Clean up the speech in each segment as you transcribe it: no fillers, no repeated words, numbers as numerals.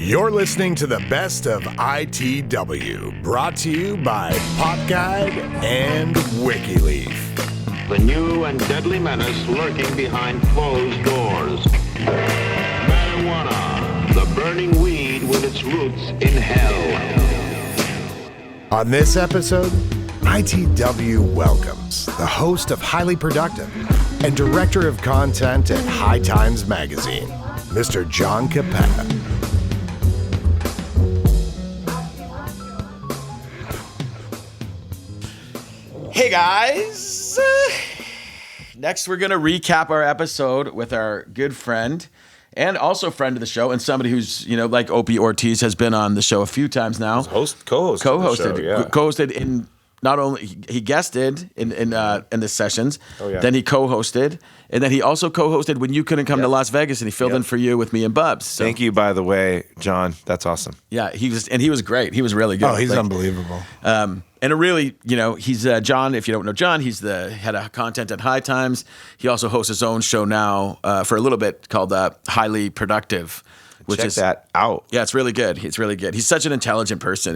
You're listening to the best of ITW, brought to you by Pop Guide and WikiLeaf. The new and deadly menace lurking behind closed doors. Marijuana, the burning weed with its roots in hell. On this episode, ITW welcomes the host of Highly Productive and director of content at High Times Magazine, Mr. Jon Cappetta. Hey guys! Next, we're going to recap our episode with our good friend and also friend of the show and somebody who's, like Opie Ortiz has been on the show a few times now. Co-hosted in not only he guested in the sessions, then he co-hosted, and then he also co-hosted when you couldn't come to Las Vegas, and he filled in for you with me and Bubs. So. Thank you, by the way, John. That's awesome. Yeah, he was great. He was really good. Oh, he's unbelievable. And it really, he's John. If you don't know John, he's the head of content at High Times. He also hosts his own show now for a little bit called Highly Productive. Check that out. Yeah, it's really good. It's really good. He's such an intelligent person.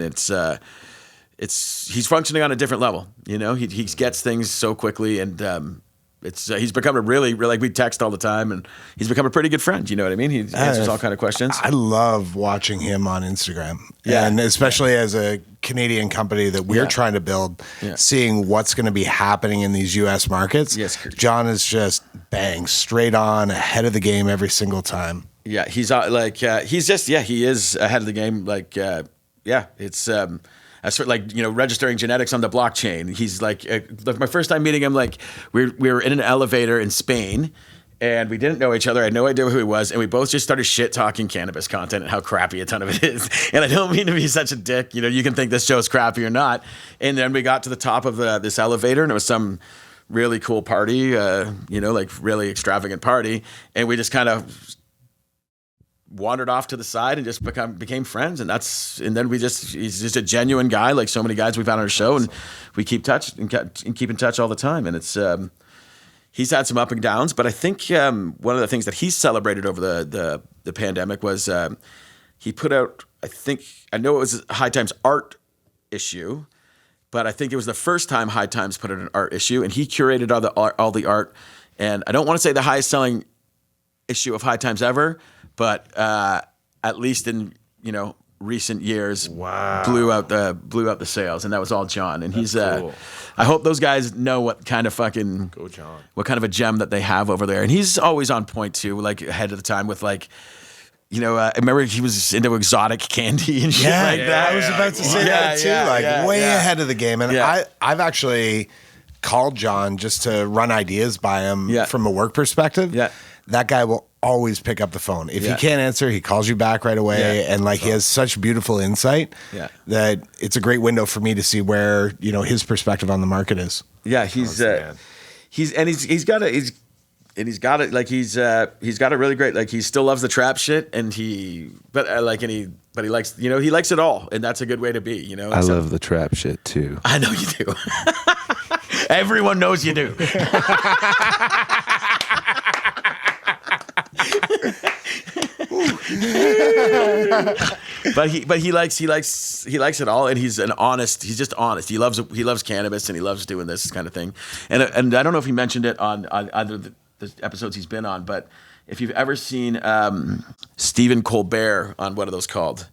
He's functioning on a different level. He gets things so quickly, and he's become a really like we text all the time, and he's become a pretty good friend. You know what I mean? He answers all kind of questions. I love watching him on Instagram, and especially as a Canadian company that we're trying to build, seeing what's going to be happening in these U.S. markets. Yes, John is just straight on, ahead of the game every single time. Yeah, he is ahead of the game. It's. Registering genetics on the blockchain. He's like my first time meeting him. Like we were in an elevator in Spain, and we didn't know each other. I had no idea who he was, and we both just started shit talking cannabis content and how crappy a ton of it is. And I don't mean to be such a dick. You can think this show's crappy or not. And then we got to the top of this elevator, and it was some really cool party, really extravagant party, and we just kind of wandered off to the side and just became friends, and then he's just a genuine guy, like so many guys we've had on our show, and we keep in touch all the time. And it's he's had some up and downs, but I think one of the things that he celebrated over the pandemic was he put out, I know it was a High Times art issue, but I think it was the first time High Times put out an art issue, and he curated all the art, and I don't want to say the highest selling issue of High Times ever, but at least in recent years, blew out the sales, and that was all John. And he's cool. I hope those guys know what kind of what kind of a gem that they have over there. And he's always on point too, like ahead of the time with I remember he was into exotic candy and shit like that. I was about to say that too, way ahead of the game. And I've actually called John just to run ideas by him from a work perspective. Yeah. That guy will always pick up the phone. If he can't answer, he calls you back right away. And he has such beautiful insight that it's a great window for me to see where, his perspective on the market is. Yeah, he's got a really great, he still loves the trap shit, and he likes, he likes it all, and that's a good way to be, I love the trap shit too. I know you do. Everyone knows you do. but he likes it all, and he's just honest. He loves cannabis, and he loves doing this kind of thing. And I don't know if he mentioned it on either the episodes he's been on, but if you've ever seen Stephen Colbert on what are those called?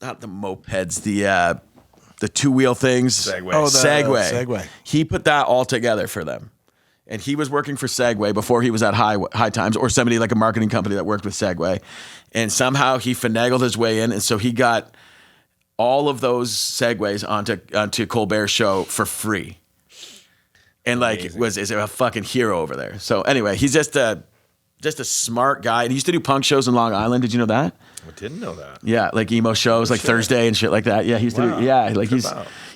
Not the mopeds, the two-wheel things. Segue. Oh, Segue. He put that all together for them. And he was working for Segue before he was at High Times, or somebody like a marketing company that worked with Segue. And somehow he finagled his way in, and so he got all of those Segways onto Colbert Show for free. And is a fucking hero over there. So anyway, he's just a smart guy. And he used to do punk shows in Long Island. Did you know that? I didn't know that. Yeah, like emo shows, Thursday and shit like that. Yeah, he used to do.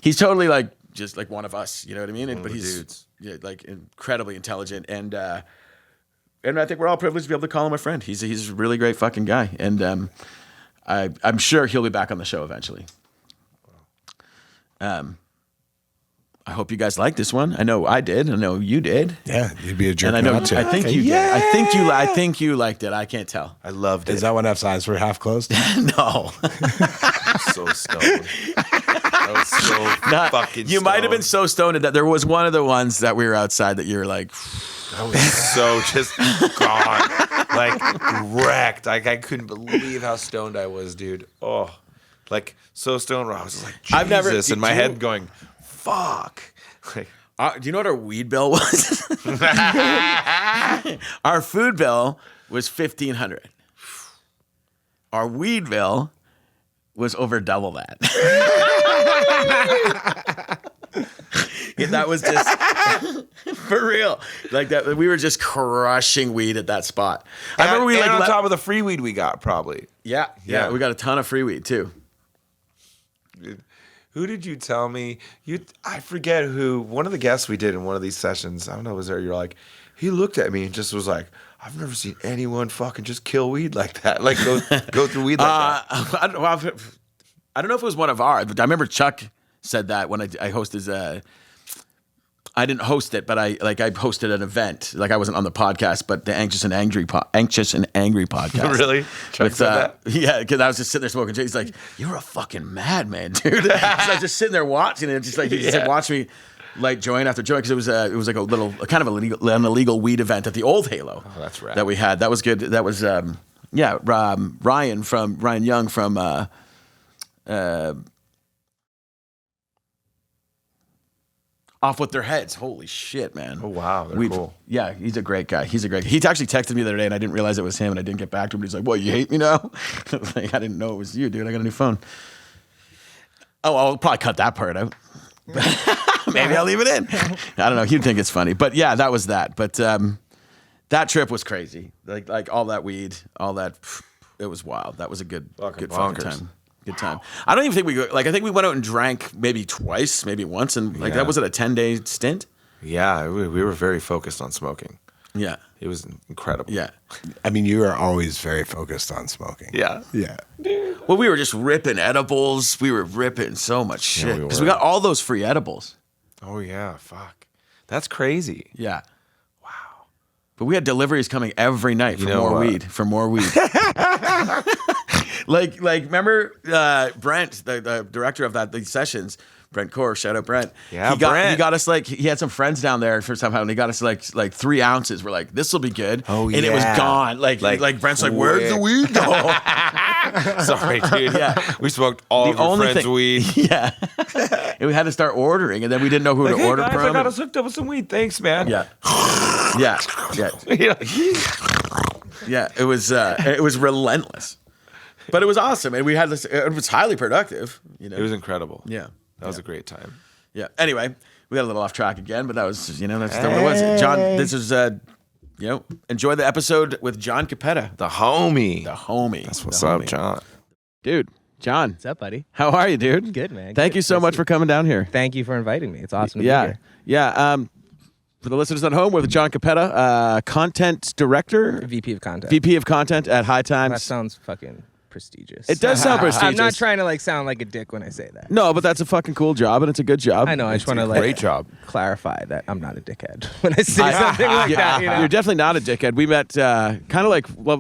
He's totally just like one of us. You know what I mean? But he's dudes. Incredibly intelligent, and I think we're all privileged to be able to call him a friend. He's a really great fucking guy, and I'm sure he'll be back on the show eventually. I hope you guys like this one. I know I did. I know you did. Yeah, you'd be a jerk and I know, not to. I think you did. I think you liked it. I can't tell. I loved it. Is that when F's eyes were half closed? No. So stoned. I was so fucking You might have been so stoned that there was one of the ones that we were outside that you were like... I was so just gone. Like, wrecked. Like, I couldn't believe how stoned I was, dude. Oh. Like, so stoned. I was like, Jesus. In my head going, fuck. Like, do you know what our weed bill was? Our food bill was $1,500. Our weed bill was over double that. Yeah, that was just for real. Like that, we were just crushing weed at that spot. I remember we on top of the free weed we got, probably. Yeah, we got a ton of free weed too. Who did you tell me? I forget who. One of the guests we did in one of these sessions, I don't know, was there. You're like, he looked at me and just was like, I've never seen anyone fucking just kill weed like that. Like go through weed like that. I don't know if it was one of ours, but I remember Chuck said that when I hosted. I didn't host it, but I hosted an event. Like I wasn't on the podcast, but the Anxious and Angry podcast. Really? Chuck said that? Yeah, because I was just sitting there smoking. He's like, "You're a fucking madman, dude." So I was just sitting there watching it, just like he said, watch me light joint after joint, because it was like a little kind of an illegal weed event at the old Halo. Oh, that's right. That we had. That was good. That was Ryan Young from. Off with their heads. Holy shit, man. Oh, wow. They're cool. Yeah, he's a great guy. He actually texted me the other day and I didn't realize it was him and I didn't get back to him. But he's like, "What, you hate me now?" Like, I didn't know it was you, dude. I got a new phone. Oh, I'll probably cut that part out. Maybe I'll leave it in. I don't know. He'd think it's funny. But yeah, that was that. But that trip was crazy. Like all that weed, all that. It was wild. That was a good fucking time. Good time. I don't even think I think we went out and drank maybe twice, maybe once, and that was it a 10-day stint. Yeah, we were very focused on smoking. Yeah, it was incredible. Yeah, I mean, you are always very focused on smoking. Yeah. Well, we were just ripping edibles. We were ripping so much shit because we got all those free edibles. Oh yeah, fuck, that's crazy. Yeah. Wow. But we had deliveries coming every night for more weed. Like remember Brent, the director of these sessions, Brent Core, shout out Brent. Yeah, he got us he had some friends down there for somehow, and he got us like 3 ounces. We're like, this will be good. Oh yeah, and it was gone. Like Brent's like, where's the weed go? Sorry, dude. Yeah, we smoked all of our friends' weed. Yeah, and we had to start ordering, and then we didn't know who to order guys, from. I got us hooked up with some weed. Thanks, man. Yeah, yeah. Yeah. It was relentless. But it was awesome, and we had this. It was highly productive. It was incredible. Yeah, that was a great time. Yeah. Anyway, we got a little off track again, but that was that's what it was. John, this is enjoy the episode with Jon Cappetta, the homie. That's what's up, John. Dude, John, what's up, buddy? How are you, dude? Good, man. Thank you so much for coming down here. Thank you for inviting me. It's awesome to be here. Yeah. For the listeners at home, we're with Jon Cappetta, content director, VP of content at High Times. That sounds fucking prestigious. It does sound prestigious. I'm not trying to sound like a dick when I say that. No, but that's a fucking cool job, and it's a good job. I know. I just want to great job. Clarify that I'm not a dickhead when I say something like that. You're definitely not a dickhead. We met kind of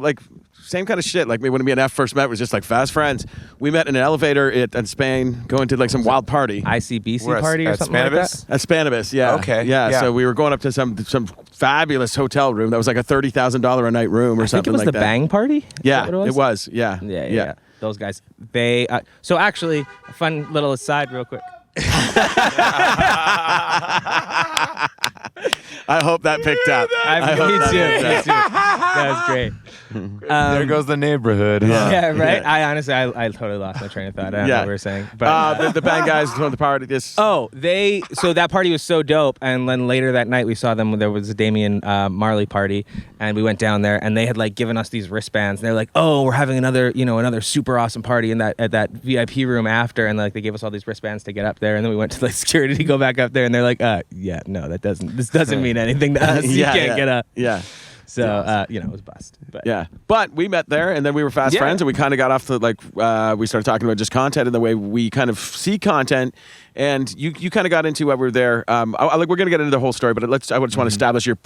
like same kind of shit. Like when me and F first met, was just like fast friends. We met in an elevator in Spain, going to some wild party. ICBC party or something like that? At Spanibus, yeah. Okay. Yeah. So we were going up to some fabulous hotel room that was like a $30,000 a night room or something like that. I think it was the Bang Party? Yeah, it was. Yeah. Yeah. Those guys, they... so actually, a fun little aside real quick. I hope that picked up. Me too. That was great. There goes the neighborhood. Huh? Yeah, right. Yeah. I honestly, I totally lost my train of thought. I don't know what we were saying. But the band guys from the party. So that party was so dope. And then later that night, we saw them. There was a Damian Marley party, and we went down there, and they had given us these wristbands. And they're like, "Oh, we're having another super awesome party at that VIP room after." And they gave us all these wristbands to get up there. And then we went to security to go back up there, and they're like, "Yeah, no, this doesn't mean anything to us. You can't get up." Yeah. So it was a bust. But we met there, and then we were fast friends, and we kind of got off the we started talking about just content and the way we kind of see content. And you kind of got into what we're there. We're going to get into the whole story, but I just want to establish your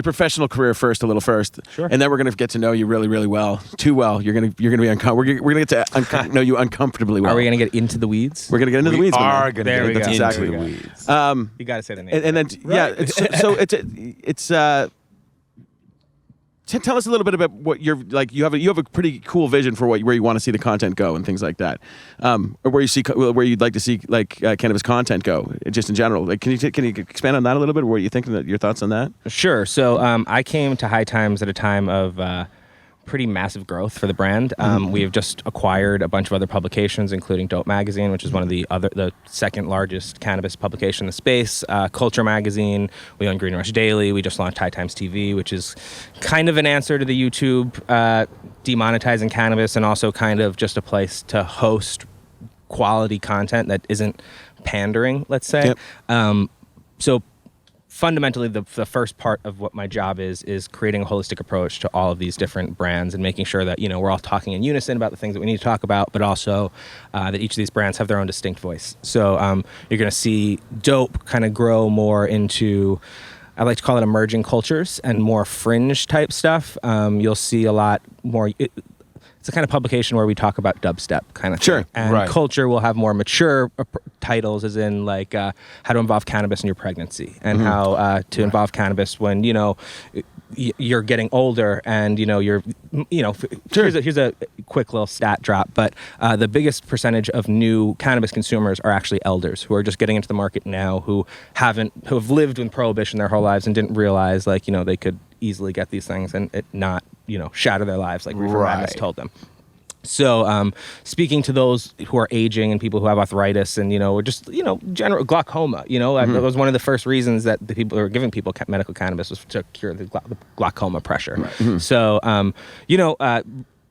professional career first. Sure. And then we're going to get to know you really, really well. Too well. You're going to be uncomfortable. We're going to get to know you uncomfortably well. Are we going to get into the weeds? We're going to get into the weeds. We are going to get into exactly the weeds. You got to say the name. And then it's tell us a little bit about what you're like. You have a pretty cool vision for where you want to see the content go and things like that, or where you'd like to see cannabis content go, just in general. Like, can you expand on that a little bit? What are you thinking? Your thoughts on that? Sure. So I came to High Times at a time of pretty massive growth for the brand. We have just acquired a bunch of other publications, including Dope Magazine, which is one of the second largest cannabis publication in the space. Culture Magazine. We own Green Rush Daily. We just launched High Times TV, which is kind of an answer to the YouTube demonetizing cannabis, and also kind of just a place to host quality content that isn't pandering, let's say. Yep. So fundamentally, the first part of what my job is creating a holistic approach to all of these different brands and making sure that we're all talking in unison about the things that we need to talk about, but also that each of these brands have their own distinct voice. So you're going to see Dope kind of grow more into, I like to call it emerging cultures and more fringe type stuff. You'll see a lot more. It's a kind of publication where we talk about dubstep kind of thing. Sure. And Culture will have more mature titles, as in like how to involve cannabis in your pregnancy, and how to involve cannabis when you're getting older, and here's a quick little stat drop, but the biggest percentage of new cannabis consumers are actually elders who are just getting into the market now, who have lived with prohibition their whole lives and didn't realize they could easily get these things and it not shatter their lives like Reefer Madness told them. So speaking to those who are aging and people who have arthritis and or just general glaucoma, that was one of the first reasons that the people who were giving people medical cannabis was to cure the glaucoma pressure. Right. So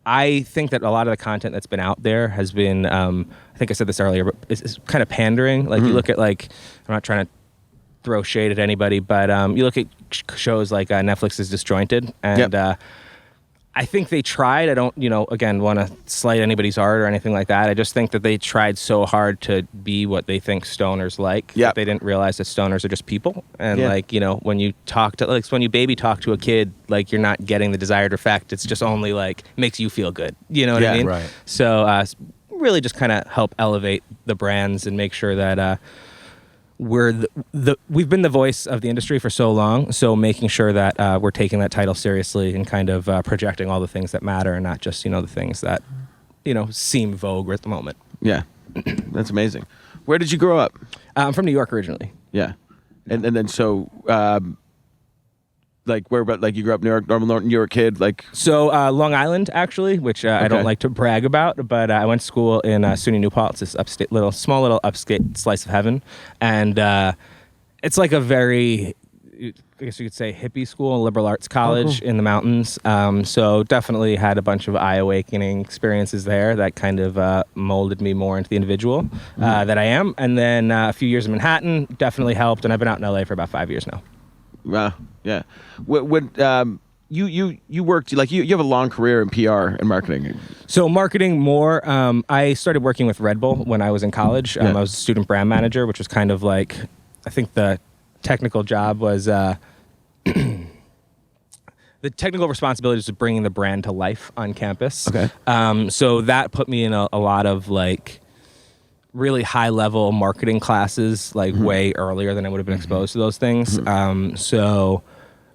I think that a lot of the content that's been out there has been I think I said this earlier, but it's kind of pandering. Like you look at I'm not trying to throw shade at anybody, but you look at shows like Netflix's Disjointed, and I think they tried. I don't, again, want to slight anybody's art or anything like that. I just think that they tried so hard to be what they think stoners like. Yeah. They didn't realize that stoners are just people. And when you talk to, when you baby talk to a kid, you're not getting the desired effect. It's just only makes you feel good. You know what I mean? Right. So really just kind of help elevate the brands and make sure that we've been the voice of the industry for so long, so making sure that we're taking that title seriously and kind of projecting all the things that matter and not just the things that seem vogue at the moment. Yeah, that's amazing. Where did you grow up? I'm from New York originally. Yeah, and then so where about you grew up New York, normal New York kid So Long Island actually, which I don't like to brag about, but I went to school in SUNY New Paltz, this small little upstate slice of heaven, and it's like a very, I guess you could say, hippie school, liberal arts college in the mountains. So definitely had a bunch of eye-awakening experiences there that kind of molded me more into the individual that I am. And then a few years in Manhattan definitely helped, and I've been out in LA for about 5 years now. Wow, yeah. When you worked you have a long career in PR and marketing. So marketing more. I started working with Red Bull when I was in college. I was a student brand manager, which was kind of I think the technical job was the technical responsibility was bringing the brand to life on campus. Okay. So that put me in a lot of really high level marketing classes way earlier than I would have been exposed to those things. So,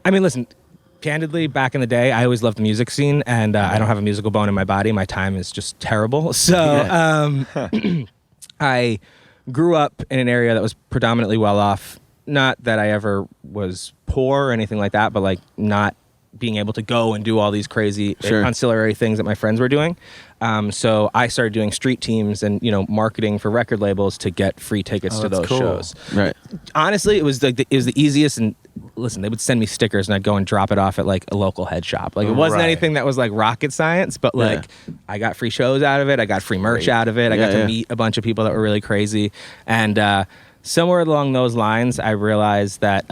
I mean, listen, candidly, back in the day, I always loved the music scene, and I don't have a musical bone in my body. My time is just terrible. So I grew up in an area that was predominantly well off. Not that I ever was poor or anything like that, but not being able to go and do all these crazy ancillary things that my friends were doing. So I started doing street teams and, marketing for record labels to get free tickets to those shows. Right. Honestly, it was the easiest. And listen, they would send me stickers and I'd go and drop it off at a local head shop. It wasn't anything that was rocket science, but I got free shows out of it. I got free merch out of it. I got to meet a bunch of people that were really crazy. And somewhere along those lines, I realized that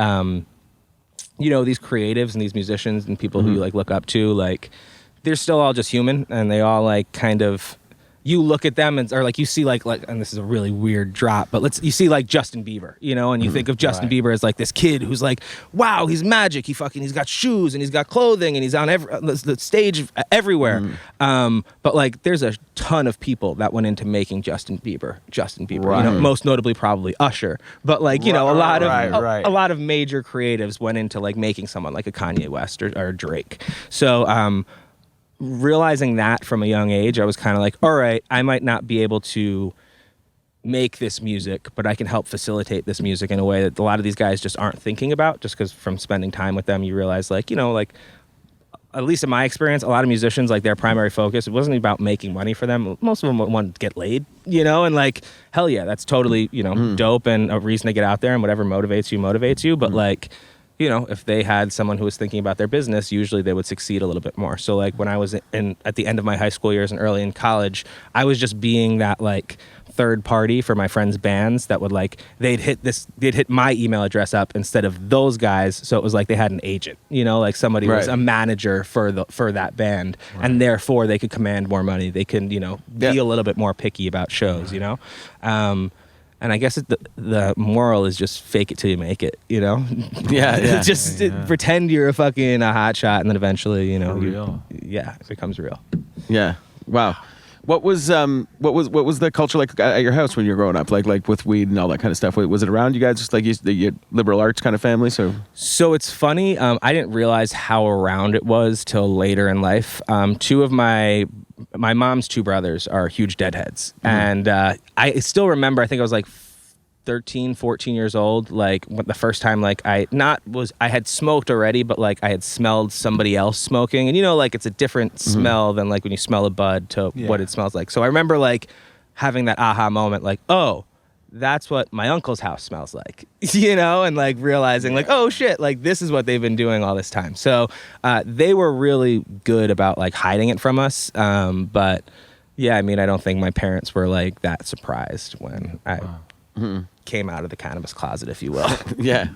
you know, these creatives and these musicians and people who you like look up to, like they're still all just human, and they all like kind of, you look at them and or like you see like and this is a really weird drop, but you see like Justin Bieber, you know, and you think of Justin Bieber as like this kid who's like, wow, he's magic. He's got shoes and he's got clothing and he's on the stage everywhere. But like there's a ton of people that went into making Justin Bieber. Right. You know, most notably probably Usher, but like you know a lot of major creatives went into like making someone like a Kanye West or Drake. So realizing that from a young age, I was kind of like, all right, I might not be able to make this music, but I can help facilitate this music in a way that a lot of these guys just aren't thinking about, just because from spending time with them, you realize like, you know, like at least in my experience, a lot of musicians, like their primary focus, it wasn't about making money for them. Most of them wanted to get laid, you know, and like, hell yeah, that's totally, you know, dope and a reason to get out there, and whatever motivates you. But like, you know, if they had someone who was thinking about their business, usually they would succeed a little bit more. So like when I was at the end of my high school years and early in college, I was just being that like third party for my friends' bands that would like, they'd hit my email address up instead of those guys. So it was like they had an agent, you know, like somebody was a manager for that band, and therefore they could command more money. They can, you know, be a little bit more picky about shows, you know? And I guess the moral is just fake it till you make it, you know? Just pretend you're a hot shot, and then eventually, you know, it becomes real. Yeah. Wow. What was the culture like at your house when you were growing up? Like with weed and all that kind of stuff? Was it around you guys? Just like you liberal arts kind of family? So it's funny. I didn't realize how around it was till later in life. Two of my mom's two brothers are huge Deadheads, and I still remember. I think I was like 13, 14 years old, like the first time like I had smoked already, but like I had smelled somebody else smoking, and you know, like it's a different smell than like when you smell a bud to what it smells like. So I remember like having that aha moment, like, oh, that's what my uncle's house smells like, you know, and like realizing like, oh shit, like this is what they've been doing all this time. So they were really good about like hiding it from us. But yeah, I mean, I don't think my parents were like that surprised when I came out of the cannabis closet, if you will. Yeah.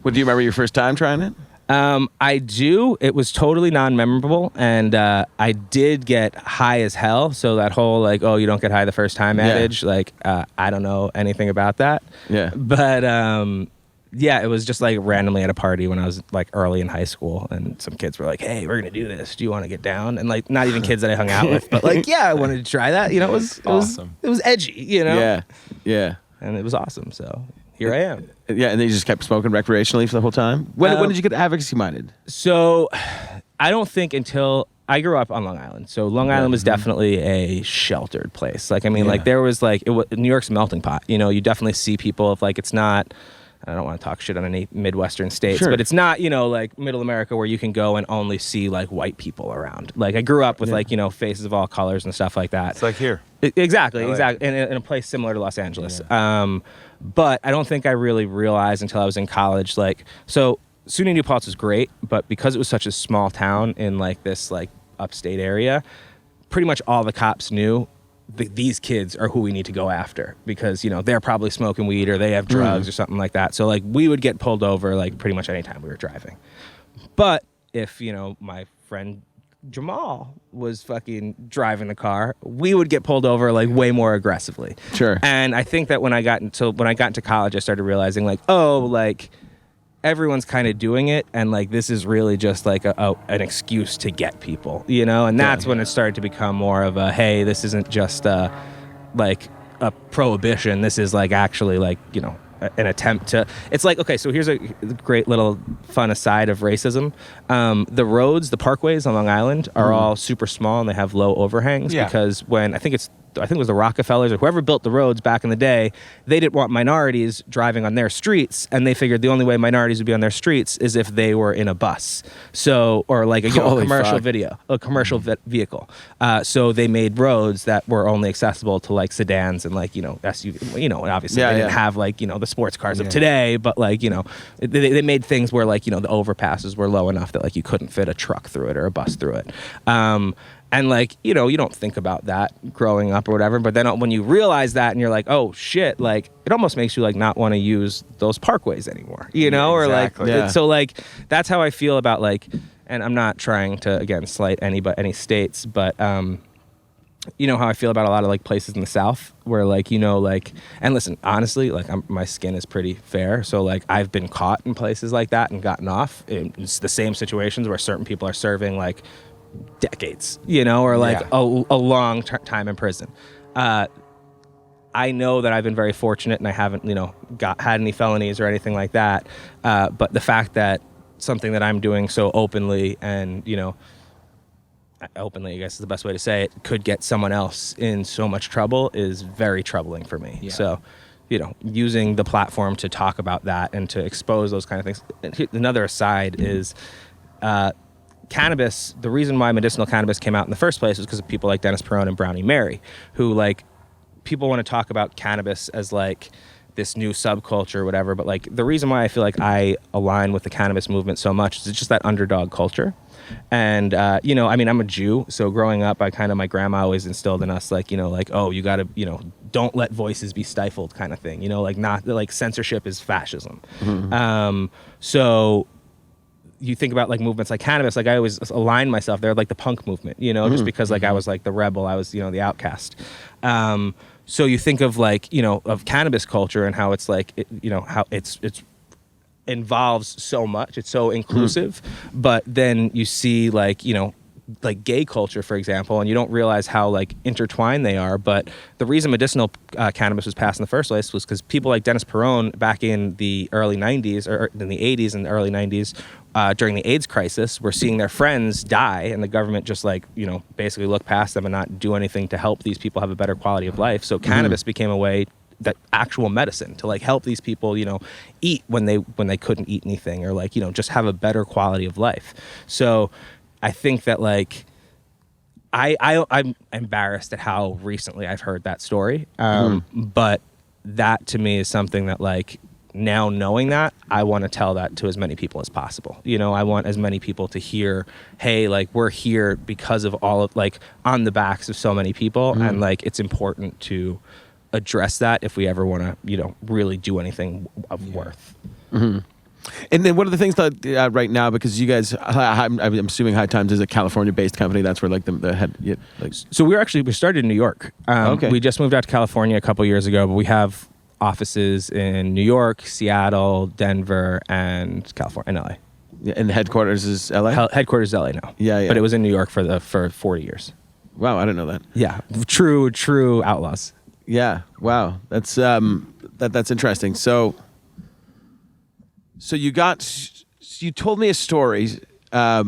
Well, do you remember your first time trying it? I do. It was totally non-memorable, and I did get high as hell. So that whole like, oh, you don't get high the first time adage, like I don't know anything about that. Yeah. But yeah, it was just like randomly at a party when I was like early in high school, and some kids were like, "Hey, we're gonna do this. Do you want to get down?" And like, not even kids that I hung out with, but like, yeah, I wanted to try that. You know, it was awesome. It was edgy. You know. Yeah. And it was awesome. So here I am. Yeah, and then you just kept smoking recreationally for the whole time? When did you get advocacy-minded? So I don't think until I grew up on Long Island. So Long Island was definitely a sheltered place. Like, I mean, like there was like, New York's a melting pot. You know, you definitely see people if like it's not, I don't want to talk shit on any Midwestern states, but it's not, you know, like middle America where you can go and only see like white people around. Like I grew up with like, you know, faces of all colors and stuff like that. It's like here. Exactly. In a place similar to Los Angeles. Yeah. But I don't think I really realized until I was in college, like, so SUNY New Paltz was great, but because it was such a small town in like this like upstate area, pretty much all the cops knew these kids are who we need to go after because, you know, they're probably smoking weed or they have drugs or something like that. So like we would get pulled over like pretty much any time we were driving. But if, you know, my friend Jamal was fucking driving the car, we would get pulled over like way more aggressively. Sure. And I think that when I got into college, I started realizing like, oh, like everyone's kind of doing it, and like this is really just like an excuse to get people, you know. And that's when it started to become more of a, hey, this isn't just like a prohibition. This is like actually like, you know, an attempt to, it's like, okay, so here's a great little fun aside of racism. The roads, the parkways on Long Island are all super small and they have low overhangs because when I think it was the Rockefellers or whoever built the roads back in the day, they didn't want minorities driving on their streets, and they figured the only way minorities would be on their streets is if they were in a bus, so or like a commercial vehicle. So they made roads that were only accessible to like sedans and like, you know, SUV, you know, and obviously they didn't have like, you know, the sports cars of today, but like, you know, they made things where like, you know, the overpasses were low enough that like you couldn't fit a truck through it or a bus through it. And like, you know, you don't think about that growing up or whatever, but then when you realize that and you're like, oh shit, like it almost makes you like not want to use those parkways anymore, you know? Or like, so like, that's how I feel about like, and I'm not trying to, again, slight any states, but, you know how I feel about a lot of like places in the South where like, you know, like, and listen, honestly, like my skin is pretty fair. So like I've been caught in places like that and gotten off. It's the same situations where certain people are serving like decades, you know, or like a long time in prison. I know that I've been very fortunate and I haven't, you know, had any felonies or anything like that. But the fact that something that I'm doing so openly and, you know, openly, I guess is the best way to say it, could get someone else in so much trouble is very troubling for me. Yeah. So, you know, using the platform to talk about that and to expose those kind of things. Another aside is cannabis. The reason why medicinal cannabis came out in the first place was because of people like Dennis Perone and Brownie Mary, who like people want to talk about cannabis as like this new subculture or whatever. But like the reason why I feel like I align with the cannabis movement so much is it's just that underdog culture. And, you know, I mean, I'm a Jew, so growing up, my grandma always instilled in us, like, you know, like, oh, you got to, you know, don't let voices be stifled kind of thing, you know, like not, like censorship is fascism. Mm-hmm. So you think about like movements like cannabis, like I always align myself there, like the punk movement, you know, just because like I was like the rebel, I was, you know, the outcast. So you think of like, you know, of cannabis culture and how it's like, you know, how it's involves so much, it's so inclusive, but then you see like, you know, like gay culture, for example, and you don't realize how like intertwined they are. But the reason medicinal cannabis was passed in the first place was because people like Dennis Perone back in the early 90s or in the 80s and the early 90s during the AIDS crisis were seeing their friends die and the government just like, you know, basically look past them and not do anything to help these people have a better quality of life. So cannabis became a way, that actual medicine to like help these people, you know, eat when they couldn't eat anything, or like, you know, just have a better quality of life. So I think that like I'm embarrassed at how recently I've heard that story. But that to me is something that like now knowing that, I want to tell that to as many people as possible. You know, I want as many people to hear, hey, like we're here because of all of like on the backs of so many people. And like, it's important to address that if we ever want to, you know, really do anything of worth. And then one of the things that right now, because you guys, I'm assuming High Times is a California-based company. That's where like the head. Like. So we started in New York. Okay. We just moved out to California a couple years ago, but we have offices in New York, Seattle, Denver, and California, and LA. Yeah, and the headquarters is LA. Headquarters is LA now. Yeah. But it was in New York for 40 years. Wow, I didn't know that. Yeah, true outlaws. Yeah. Wow. That's that's interesting. So you told me a story. I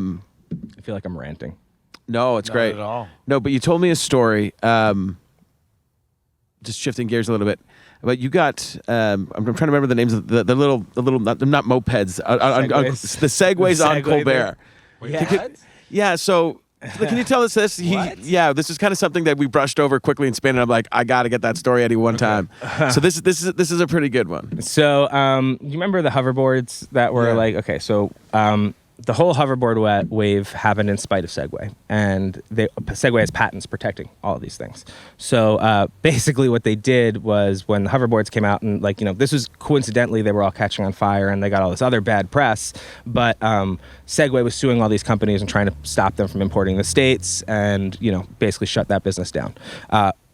feel like I'm ranting. No, it's great. Not at all. No, but you told me a story. Just shifting gears a little bit. But you got. I'm trying to remember the names of the little not mopeds. The Segways on Colbert. Yeah. So. Can you tell us this? This is kind of something that we brushed over quickly in Spain, and I'm like, I got to get that story Eddie one time. So this is a pretty good one. So you remember the hoverboards that were like, okay, so the whole hoverboard wave happened in spite of Segue, and Segue has patents protecting all of these things. So basically what they did was when the hoverboards came out, and like, you know, this was coincidentally, they were all catching on fire and they got all this other bad press, but Segue was suing all these companies and trying to stop them from importing the States and, you know, basically shut that business down.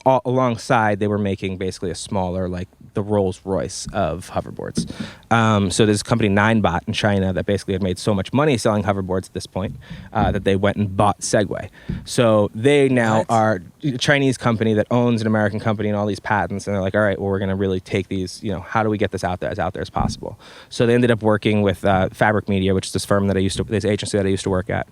Alongside, they were making basically a smaller, like the Rolls Royce of hoverboards. So there's a company, Ninebot, in China that basically had made so much money selling hoverboards at this point that they went and bought Segue. So they now are a Chinese company that owns an American company and all these patents. And they're like, all right, well, we're going to really take these, you know, how do we get this out there as possible? So they ended up working with Fabric Media, which is this agency that I used to work at.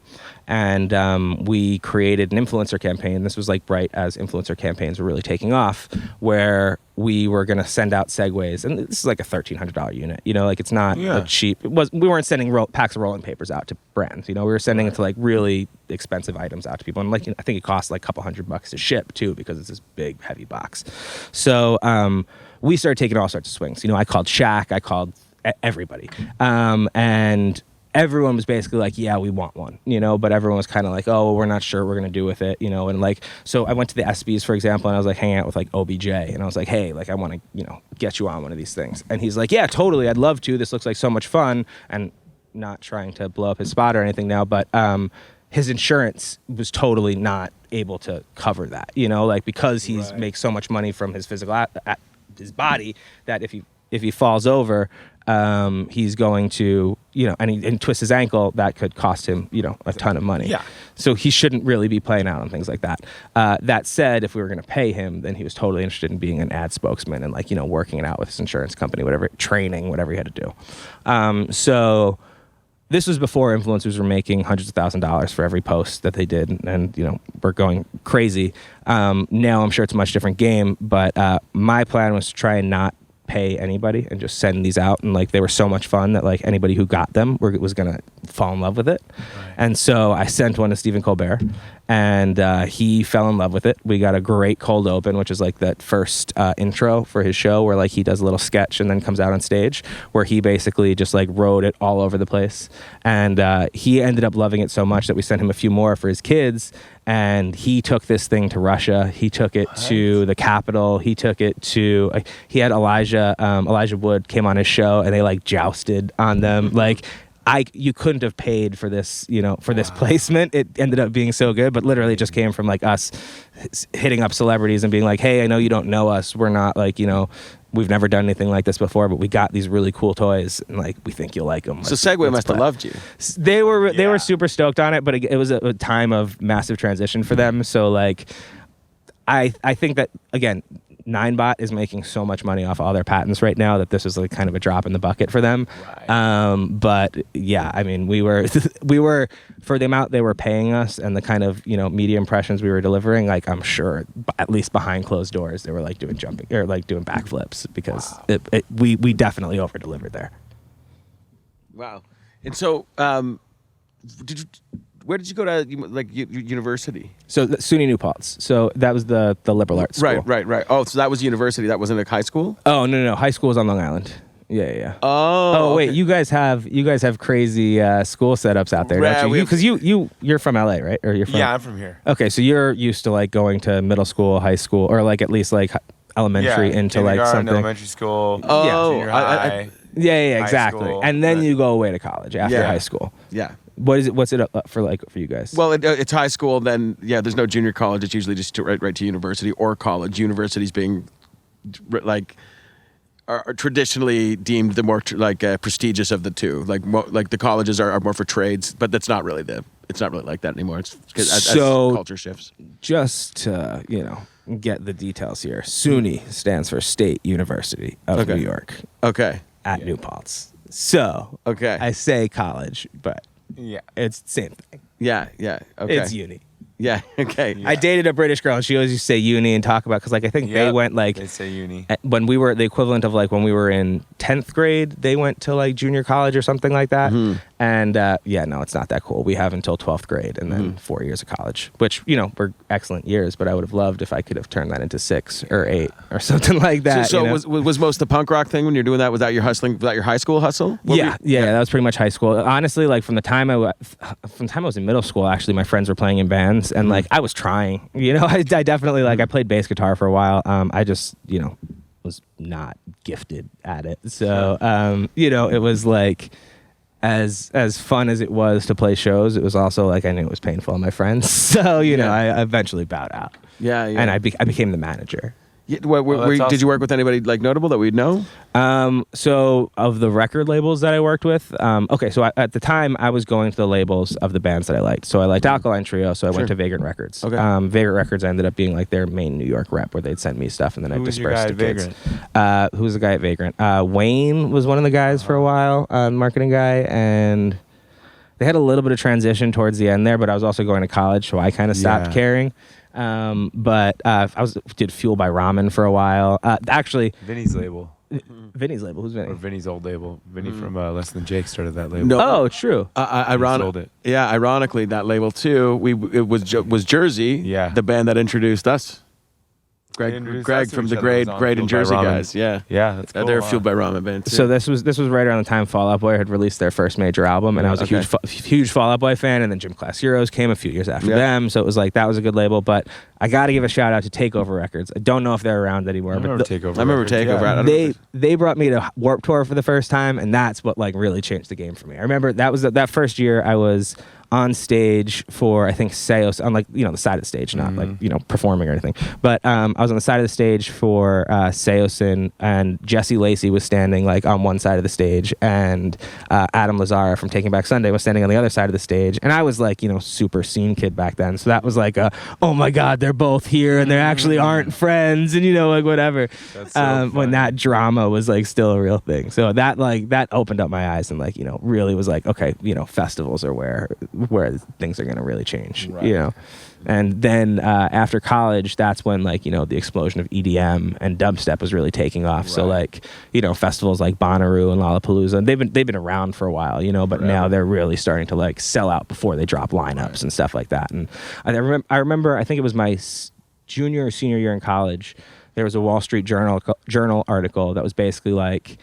And we created an influencer campaign. This was like right as influencer campaigns were really taking off, where we were going to send out Segways, and this is like a $1,300 unit. You know, like it's not a cheap. We weren't sending packs of rolling papers out to brands. You know, we were sending it to like really expensive items out to people, and like I think it costs like a couple $100 to ship too, because it's this big heavy box. So we started taking all sorts of swings. You know, I called Shaq, I called everybody, and everyone was basically like, yeah, we want one, but everyone was kind of like, oh, we're not sure what we're going to do with it, and like, so I went to the ESPYs, for example, and I was like hanging out with like OBJ, and I was like, hey, like I want to, get you on one of these things. And he's like, yeah, totally. I'd love to. This looks like so much fun. And not trying to blow up his spot or anything now, but his insurance was totally not able to cover that, like because he makes so much money from his physical, his body, that if he falls over, he's going to, and twist his ankle, that could cost him, a ton of money. Yeah. So he shouldn't really be playing out on things like that. That said, if we were going to pay him, then he was totally interested in being an ad spokesman and like, working it out with his insurance company, whatever, training, whatever he had to do. So this was before influencers were making hundreds of $1,000s for every post that they did, and we're going crazy. Now I'm sure it's a much different game, but my plan was to try and not pay anybody and just send these out, and like they were so much fun that like anybody who got them was gonna fall in love with it. Right. And so I sent one to Stephen Colbert, and he fell in love with it. We got a great cold open, which is like that first intro for his show where like he does a little sketch and then comes out on stage, where he basically just like wrote it all over the place. And he ended up loving it so much that we sent him a few more for his kids. And he took this thing to Russia. He took it to the Capitol. He took it to, he had Elijah Wood came on his show, and they like jousted on them. Like, you couldn't have paid for this, for this placement. It ended up being so good, but literally it just came from like us hitting up celebrities and being like, hey, I know you don't know us. We're not like, we've never done anything like this before, but we got these really cool toys, and like we think you'll like them. So Segue must have loved you. They were super stoked on it, but it was a time of massive transition for them. So like, I think that again, Ninebot is making so much money off all their patents right now that this was like kind of a drop in the bucket for them. Right. But yeah, I mean, we were for the amount they were paying us and the kind of media impressions we were delivering. Like I'm sure, at least behind closed doors, they were like doing jumping or like doing backflips because we definitely over delivered there. Wow. And so, where did you go to, like, university? So SUNY New Paltz. So that was the liberal arts school. Right. Oh, so that was university. That wasn't like high school? Oh, no. High school was on Long Island. Yeah. Oh, wait. Okay. You guys have crazy school setups out there, don't you? Because you're from LA, right? Or you're from? Yeah, I'm from here. Okay, so you're used to like going to middle school, high school, or like at least like elementary into like something. Elementary school. Oh, junior high. Yeah, exactly. And then you go away to college after high school. Yeah. What's it up for like for you guys? Well, it's high school. Then there's no junior college. It's usually just right to university or college. Universities being like are traditionally deemed the more prestigious of the two. Like the colleges are more for trades, but that's not really it's not really like that anymore. It's as culture shifts. Just to get the details here. SUNY stands for State University of New York. Okay. At New Paltz. So I say college, but it's the same thing. Yeah. Okay. It's uni. Yeah. Okay. Yeah. I dated a British girl, and she always used to say uni and talk about because like I think they went like they say uni when we were the equivalent of like when we were in 10th grade. They went to like junior college or something like that. Mm-hmm. And no, it's not that cool. We have until 12th grade and then 4 years of college, which were excellent years. But I would have loved if I could have turned that into 6 or 8 or something like that. So was most the punk rock thing when you're doing that? Was that your hustling? Was that your high school hustle? Yeah, that was pretty much high school. Honestly, like from the time I was in middle school, actually, my friends were playing in bands, and like I was trying. I definitely like I played bass guitar for a while. I just was not gifted at it. So it was like. As fun as it was to play shows, it was also like I knew it was painful on my friends. So I eventually bowed out. Yeah. And I became the manager. Yeah, did you work with anybody like notable that we'd know? So of the record labels that I worked with, at the time I was going to the labels of the bands that I liked. So I liked Alkaline Trio, so I went to Vagrant Records. Okay. Vagrant Records ended up being like their main New York rep, where they'd send me stuff and then I'd disperse to kids. Who was the guy at Vagrant? Wayne was one of the guys for a while, marketing guy, and they had a little bit of transition towards the end there, but I was also going to college, so I kind of stopped caring. But I did Fuel by Ramen for a while. Actually, Vinny's label. Vinny's label. Who's Vinny? Or Vinny's old label. Vinny from Less Than Jake started that label. No, true. Sold it. Yeah, ironically, that label too. It was Jersey. Yeah. The band that introduced us. Greg from the Great in Jersey guys. Yeah, that's cool. They're Fueled by Ramen band too. So this was right around the time Fall Out Boy had released their first major album, and I was a huge Fall Out Boy fan. And then Gym Class Heroes came a few years after them, so it was like that was a good label. But I got to give a shout out to Takeover Records. I don't know if they're around anymore. I remember Takeover. Yeah. They brought me to Warped Tour for the first time, and that's what like really changed the game for me. I remember that was that first year I was on stage for, I think, Seos, on like, the side of the stage, not like, performing or anything. But I was on the side of the stage for Seosin, and Jesse Lacey was standing like on one side of the stage, and Adam Lazara from Taking Back Sunday was standing on the other side of the stage. And I was like, super scene kid back then. So that was like, oh my God, they're both here and they actually aren't friends, and like whatever. So when that drama was like still a real thing. So that opened up my eyes and like, really was like, okay, festivals are where things are going to really change, And then after college, that's when like, the explosion of EDM and dubstep was really taking off. Right. So like, festivals like Bonnaroo and Lollapalooza, they've been around for a while, but now they're really starting to like sell out before they drop lineups and stuff like that. And I remember, I think it was my junior or senior year in college, there was a Wall Street Journal article that was basically like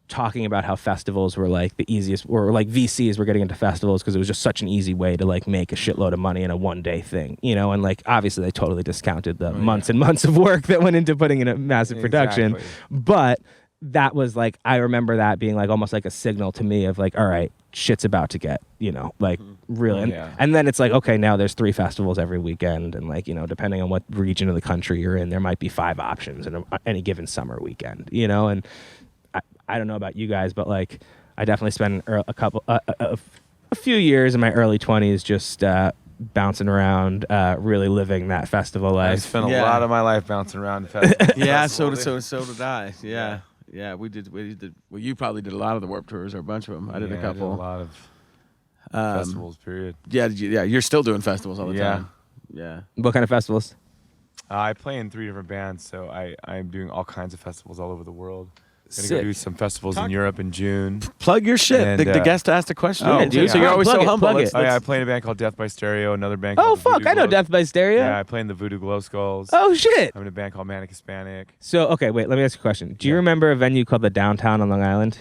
talking about how festivals were like the easiest, or like VCs were getting into festivals because it was just such an easy way to like make a shitload of money in a one-day thing, and like obviously they totally discounted the months and months of work that went into putting in a massive production. But that was like, I remember that being like almost like a signal to me of like, all right, shit's about to get, like really. And then it's like, okay, now there's 3 festivals every weekend, and like, depending on what region of the country you're in, there might be 5 options in any given summer weekend, and I don't know about you guys, but like I definitely spent a few years in my early 20s just bouncing around, really living that festival life. I spent a lot of my life bouncing around festivals. So did I. Yeah, we did. Well, you probably did a lot of the Warped Tours, or a bunch of them. I did a couple. I did a lot of festivals. Period. Yeah, you're still doing festivals all the time. Yeah. What kind of festivals? I play in 3 different bands, so I'm doing all kinds of festivals all over the world. Gonna go do some festivals in Europe in June. Plug your shit. And, the guest asked a question. Dude. So you're always so humble. I play in a band called Death by Stereo, another band called Voodoo I know Death by Stereo. Yeah, I play in the Voodoo Glow Skulls. Oh, shit. I'm in a band called Manic Hispanic. So, okay, wait, let me ask you a question. Do you remember a venue called the Downtown on Long Island?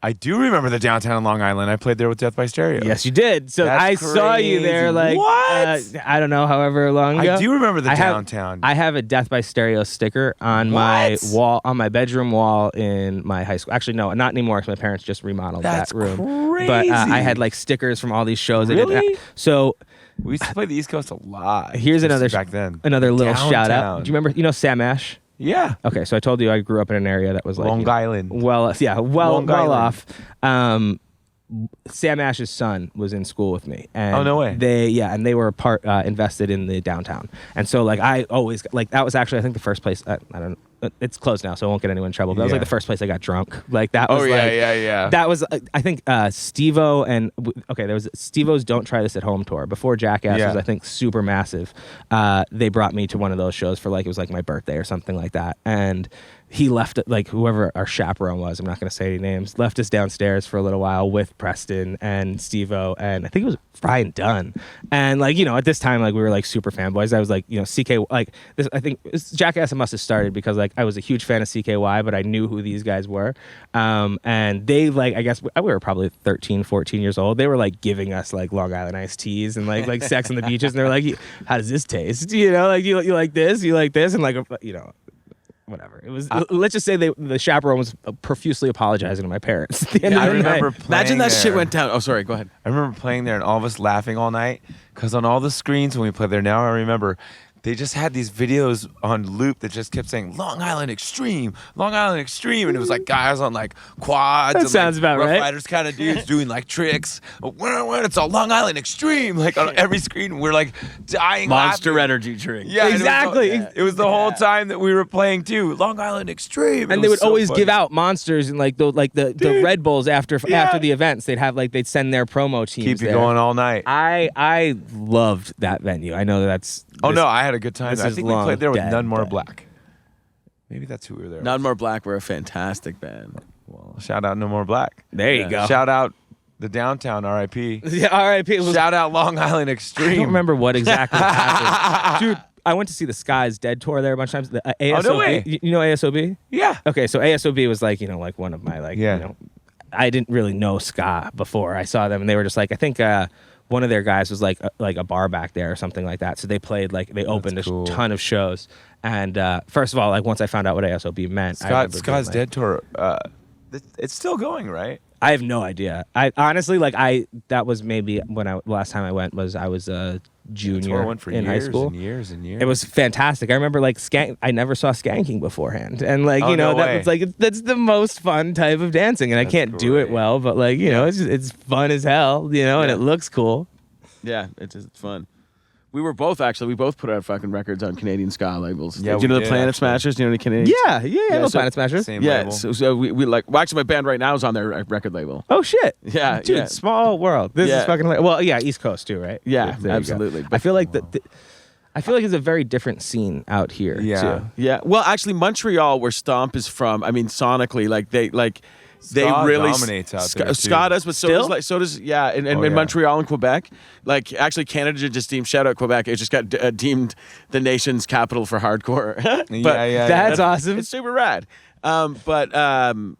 I do remember the Downtown on Long Island. I played there with Death by Stereo. Yes, you did. So I saw you there like, what? I don't know, however long ago. I do remember the Downtown. I have a Death by Stereo sticker on my wall, on my bedroom wall in my high school. Actually, no, not anymore because my parents just remodeled that room. Crazy. But I had like stickers from all these shows. Really? So we used to play the East Coast a lot. Here's another back then. Another little shout out. Do you remember, Sam Ash? Yeah. Okay, so I told you I grew up in an area that was like Long Island. Well off. Sam Ash's son was in school with me. And oh, no way. They were invested in the Downtown. And so like I always like that was actually I think the first place I don't know. It's closed now, so I won't get anyone in trouble. But that was like the first place I got drunk. Like that was that was I think Steve-O and there was Steve-O's Don't Try This at Home tour before Jackass was I think super massive. They brought me to one of those shows for like it was like my birthday or something like that, and he left it, like whoever our chaperone was, I'm not going to say any names, left us downstairs for a little while with Preston and Steve-O, and I think it was Brian Dunn. And like, at this time, like we were like super fanboys. I was like, CK, like this, I think Jackass must have started because like I was a huge fan of CKY, but I knew who these guys were. And they like, I guess we were probably 13, 14 years old. They were like giving us like Long Island iced teas and like Sex on the Beaches. And they were like, how does this taste? Like you like this, you like this. And like, whatever. It was. Let's just say the chaperone was profusely apologizing to my parents. At the end of the night. Imagine that shit went down. Oh, sorry. Go ahead. I remember playing there and all of us laughing all night because on all the screens when we played there, now I remember they just had these videos on loop that just kept saying Long Island Extreme, Long Island Extreme, and it was like guys on like quads. That and, sounds like, about Rough right. Riders kind of dudes doing like tricks. It's all Long Island Extreme, like on every screen. We're like dying. Monster laughing. Energy drink. Yeah, exactly. It was the whole time that we were playing too. Long Island Extreme, and they would always give out Monsters and like the Red Bulls after the events. They'd send their promo teams. Keep you going all night. I loved that venue. I know that's. No, I had a good time. I think we played there with None More dead. Black. Maybe that's who we were there. None More Black were a fantastic band. Well, shout out No More Black. There you go. Shout out the Downtown, R.I.P. Yeah, R.I.P. Shout out Long Island Extreme. I don't remember what exactly happened. Dude, I went to see the Sky's Dead tour there a bunch of times. The ASOB, Oh, no way. You know ASOB? Yeah. Okay, so ASOB was like, like one of my I didn't really know ska before I saw them, and they were just like, I think one of their guys was like a bar back there or something like that. So they played they opened a ton of shows. And first of all, like once I found out what ASOB meant, Ska's Dead tour, it's still going, right? I have no idea. I honestly that was maybe when last time I went was I was a junior in high school. And years and years. It was fantastic. I remember I never saw skanking beforehand, and was that's the most fun type of dancing, and I can't do it well, but it's fun as hell, and it looks cool. Yeah, it's fun. We both put out fucking records on Canadian ska labels. Yeah, do you know the Planet Smashers? Do you know the Canadian? Yeah, I know Planet Smashers. Same label. So we actually my band right now is on their record label. Oh shit. Yeah, dude, small world. This is fucking East Coast too, right? Yeah, absolutely. I feel like I feel like it's a very different scene out here too. Yeah. Well, actually Montreal, where Stomp is from, I mean sonically, they really dominates out there. Ska does, but so does in Montreal and Quebec. Like actually, Canada just deemed shout out Quebec. It just got deemed the nation's capital for hardcore. That's awesome. It's super rad. Like the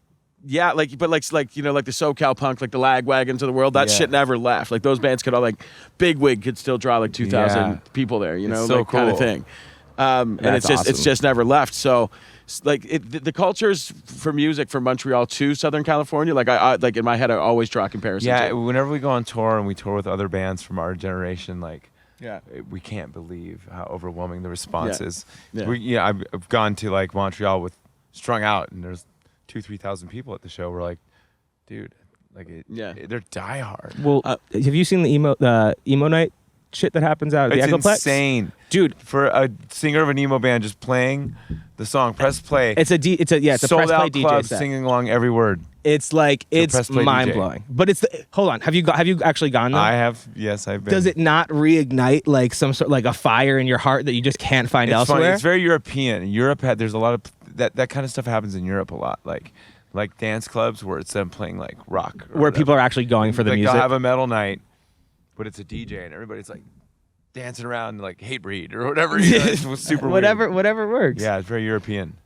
SoCal punk, like the Lagwagons of the world. That shit never left. Like those bands could all Bigwig could still draw 2,000 people there. It's so cool. kind of thing. And it's just never left. So. The cultures for music from Montreal to Southern California, I in my head I always draw comparisons. Yeah, whenever we go on tour and we tour with other bands from our generation, we can't believe how overwhelming the response is. Yeah. I've gone to Montreal with Strung Out, and there's 2,000-3,000 people at the show. We're like, dude, they're diehard. Well, have you seen the emo night shit that happens out at the Echoplex? It's insane, dude. For a singer of an emo band just playing the song, press play. It's a sold press play out DJ club, set. singing along every word. It's mind blowing. But hold on. Have you actually gone there? I have. Yes, I've been. Does it not reignite some sort a fire in your heart that you just can't find elsewhere? Funny. It's very European. In Europe, there's a lot of that kind of stuff happens in Europe a lot. Like dance clubs where it's them playing rock, where people are actually going for the music. They'll have a metal night, but it's a DJ and everybody's dancing around Hatebreed or whatever. It's super whatever weird. Works. Yeah, it's very European.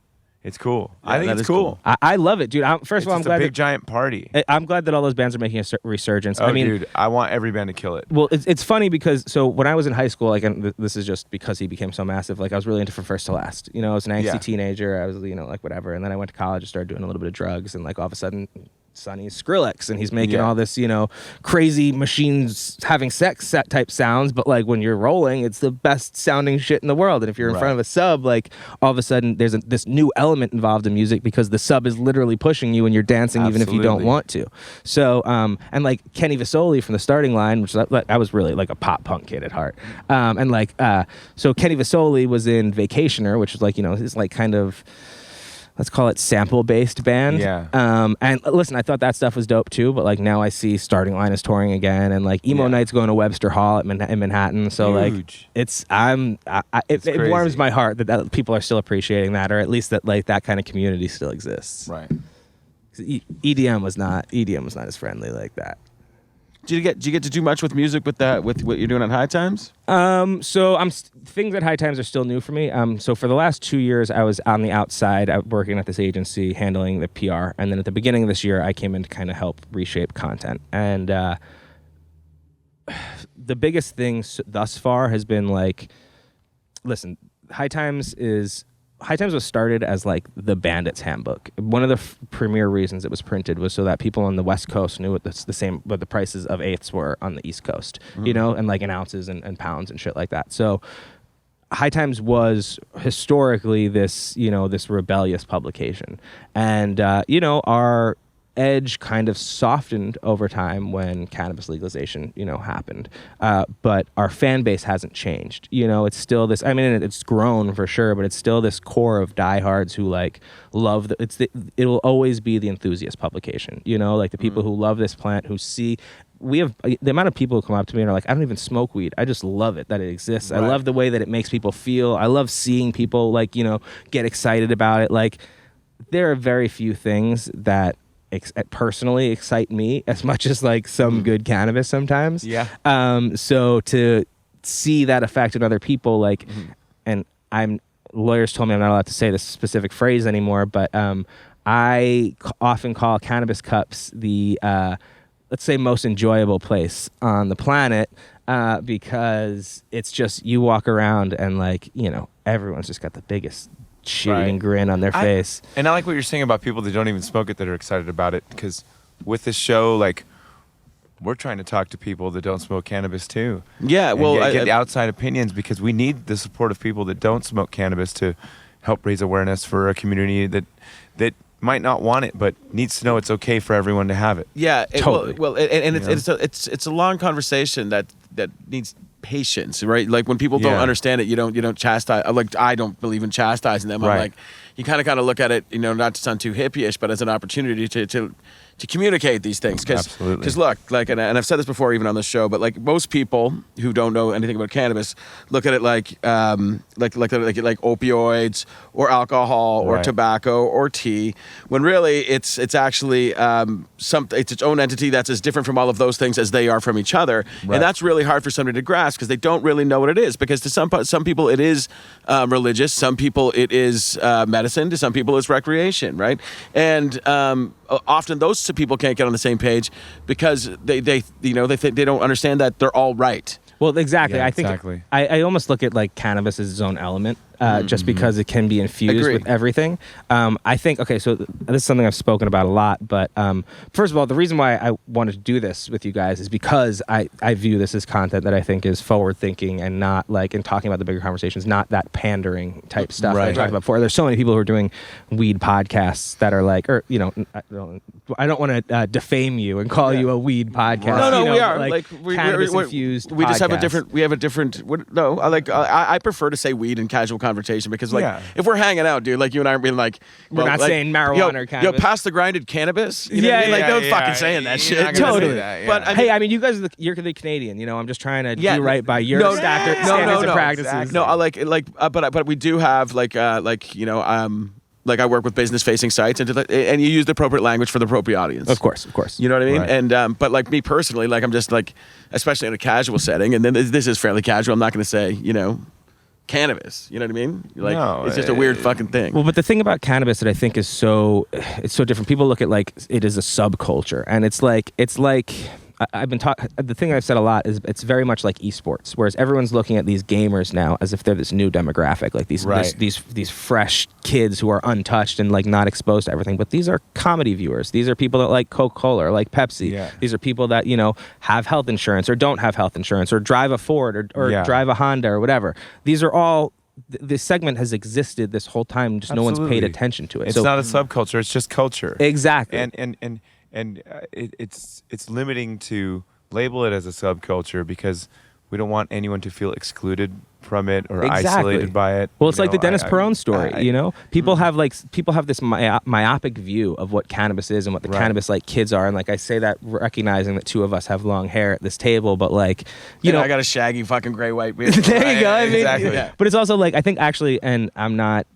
It's cool. Yeah, I think it's cool. I love it, dude. First of all, I'm glad it's a big giant party. I'm glad that all those bands are making a resurgence. Oh, dude, I want every band to kill it. Well, it's funny because when I was in high school, and this is just because he became so massive. I was really into From First to Last. I was an angsty teenager. I was whatever, and then I went to college and started doing a little bit of drugs, and all of a sudden. Sonny's Skrillex, and he's making all this, crazy machines having sex type sounds, but when you're rolling, it's the best sounding shit in the world. And if you're in front of a sub, all of a sudden there's this new element involved in music because the sub is literally pushing you and you're dancing even if you don't want to. So, and Kenny Vasoli from the Starting Line, which I was really a pop punk kid at heart. So Kenny Vasoli was in Vacationer, which is his kind of, let's call it sample-based band. Yeah. And listen, I thought that stuff was dope too, but now I see Starting Line is touring again, and Emo Night's going to Webster Hall in Manhattan. So Huge. It warms my heart that people are still appreciating that, or at least that that kind of community still exists. Right. EDM was not as friendly like that. Did you get to do much with music with what you're doing on High Times? So things at High Times are still new for me. So for the last 2 years, I was on the outside working at this agency handling the PR, and then at the beginning of this year, I came in to kind of help reshape content. And the biggest thing thus far has been listen, High Times was started as the Bandit's Handbook. One of the premier reasons it was printed was so that people on the West Coast knew what the prices of eighths were on the East Coast, and in ounces and pounds and shit like that. So High Times was historically this rebellious publication. And, our edge kind of softened over time when cannabis legalization, happened. But our fan base hasn't changed. It's still this, it's grown for sure, but it's still this core of diehards who love it'll always be the enthusiast publication, the people who love this plant, who see, we have the amount of people who come up to me and are like, I don't even smoke weed. I just love it that it exists. Right. I love the way that it makes people feel. I love seeing people get excited about it. There are very few things that personally excite me as much as some good cannabis sometimes. Yeah. So to see that effect in other people, and lawyers told me I'm not allowed to say this specific phrase anymore, but I often call Cannabis Cups the let's say most enjoyable place on the planet, because it's just, you walk around and like, everyone's just got the biggest shit-eating grin on their face. And I like what you're saying about people that don't even smoke it that are excited about it, because with this show, like, we're trying to talk to people that don't smoke cannabis too. Yeah, well, get the outside opinions, because we need the support of people that don't smoke cannabis to help raise awareness for a community that might not want it, but needs to know it's okay for everyone to have it. Yeah, totally. It's a long conversation that needs patience, right? Like when people don't understand it, you don't chastise. Like I don't believe in chastising them. I'm like, you kind of look at it, not to sound too hippie-ish, but as an opportunity to communicate these things. Because look, like, and I've said this before even on the show, but like most people who don't know anything about cannabis look at it like opioids or alcohol or tobacco or tea, when really it's actually it's its own entity that's as different from all of those things as they are from each other. And that's really hard for somebody to grasp, because they don't really know what it is. Because to some people it is religious, some people it is medicine, to some people it's recreation, right? And often those two people can't get on the same page because they think they don't understand that they're all right. Well, exactly. Yeah, I think I almost look at like cannabis as its own element, just because it can be infused with everything. I think, okay, so this is something I've spoken about a lot, but first of all, the reason why I wanted to do this with you guys is because I view this as content that I think is forward-thinking and not like, in talking about the bigger conversations, not that pandering type stuff that I talked about before. There's so many people who are doing weed podcasts that are like, or, I don't want to defame you and call you a weed podcast. No, we are. Like cannabis infused we just have podcast. I prefer to say weed in casual conversation, because like if we're hanging out, dude, like you and I are being like, we're not saying marijuana or cannabis. Yo, pass the grinded cannabis. You know what I mean? Like no fucking saying that shit. Totally. But hey, I mean, you guys, you're the Canadian. I'm just trying to do right by your standards and practices. Exactly. No, but we do have like I work with business-facing sites, and you use the appropriate language for the appropriate audience. Of course. You know what I mean? Right. And but like me personally, like I'm just like, especially in a casual setting, and then this is fairly casual. I'm not going to say, cannabis. You know what I mean? Like it's just a weird fucking thing. Well, but the thing about cannabis that I think is so different. People look at like it is a subculture, and it's like. I've been talking. The thing I've said a lot is it's very much like esports, whereas everyone's looking at these gamers now as if they're this new demographic, like these fresh kids who are untouched and like not exposed to everything. But these are comedy viewers. These are people that like Coca-Cola or like Pepsi. Yeah. These are people that have health insurance or don't have health insurance or drive a Ford or drive a Honda or whatever. These are all. This segment has existed this whole time. Just no one's paid attention to it. It's not a subculture. It's just culture. Exactly. And it's limiting to label it as a subculture, because we don't want anyone to feel excluded from it or isolated by it. Well, it's like the Dennis Perone story. People have this myopic view of what cannabis is and what the cannabis like kids are, and like I say that recognizing that two of us have long hair at this table, but like I got a shaggy fucking gray white beard. There you go. I mean, exactly. But it's also like I think actually, and I'm not.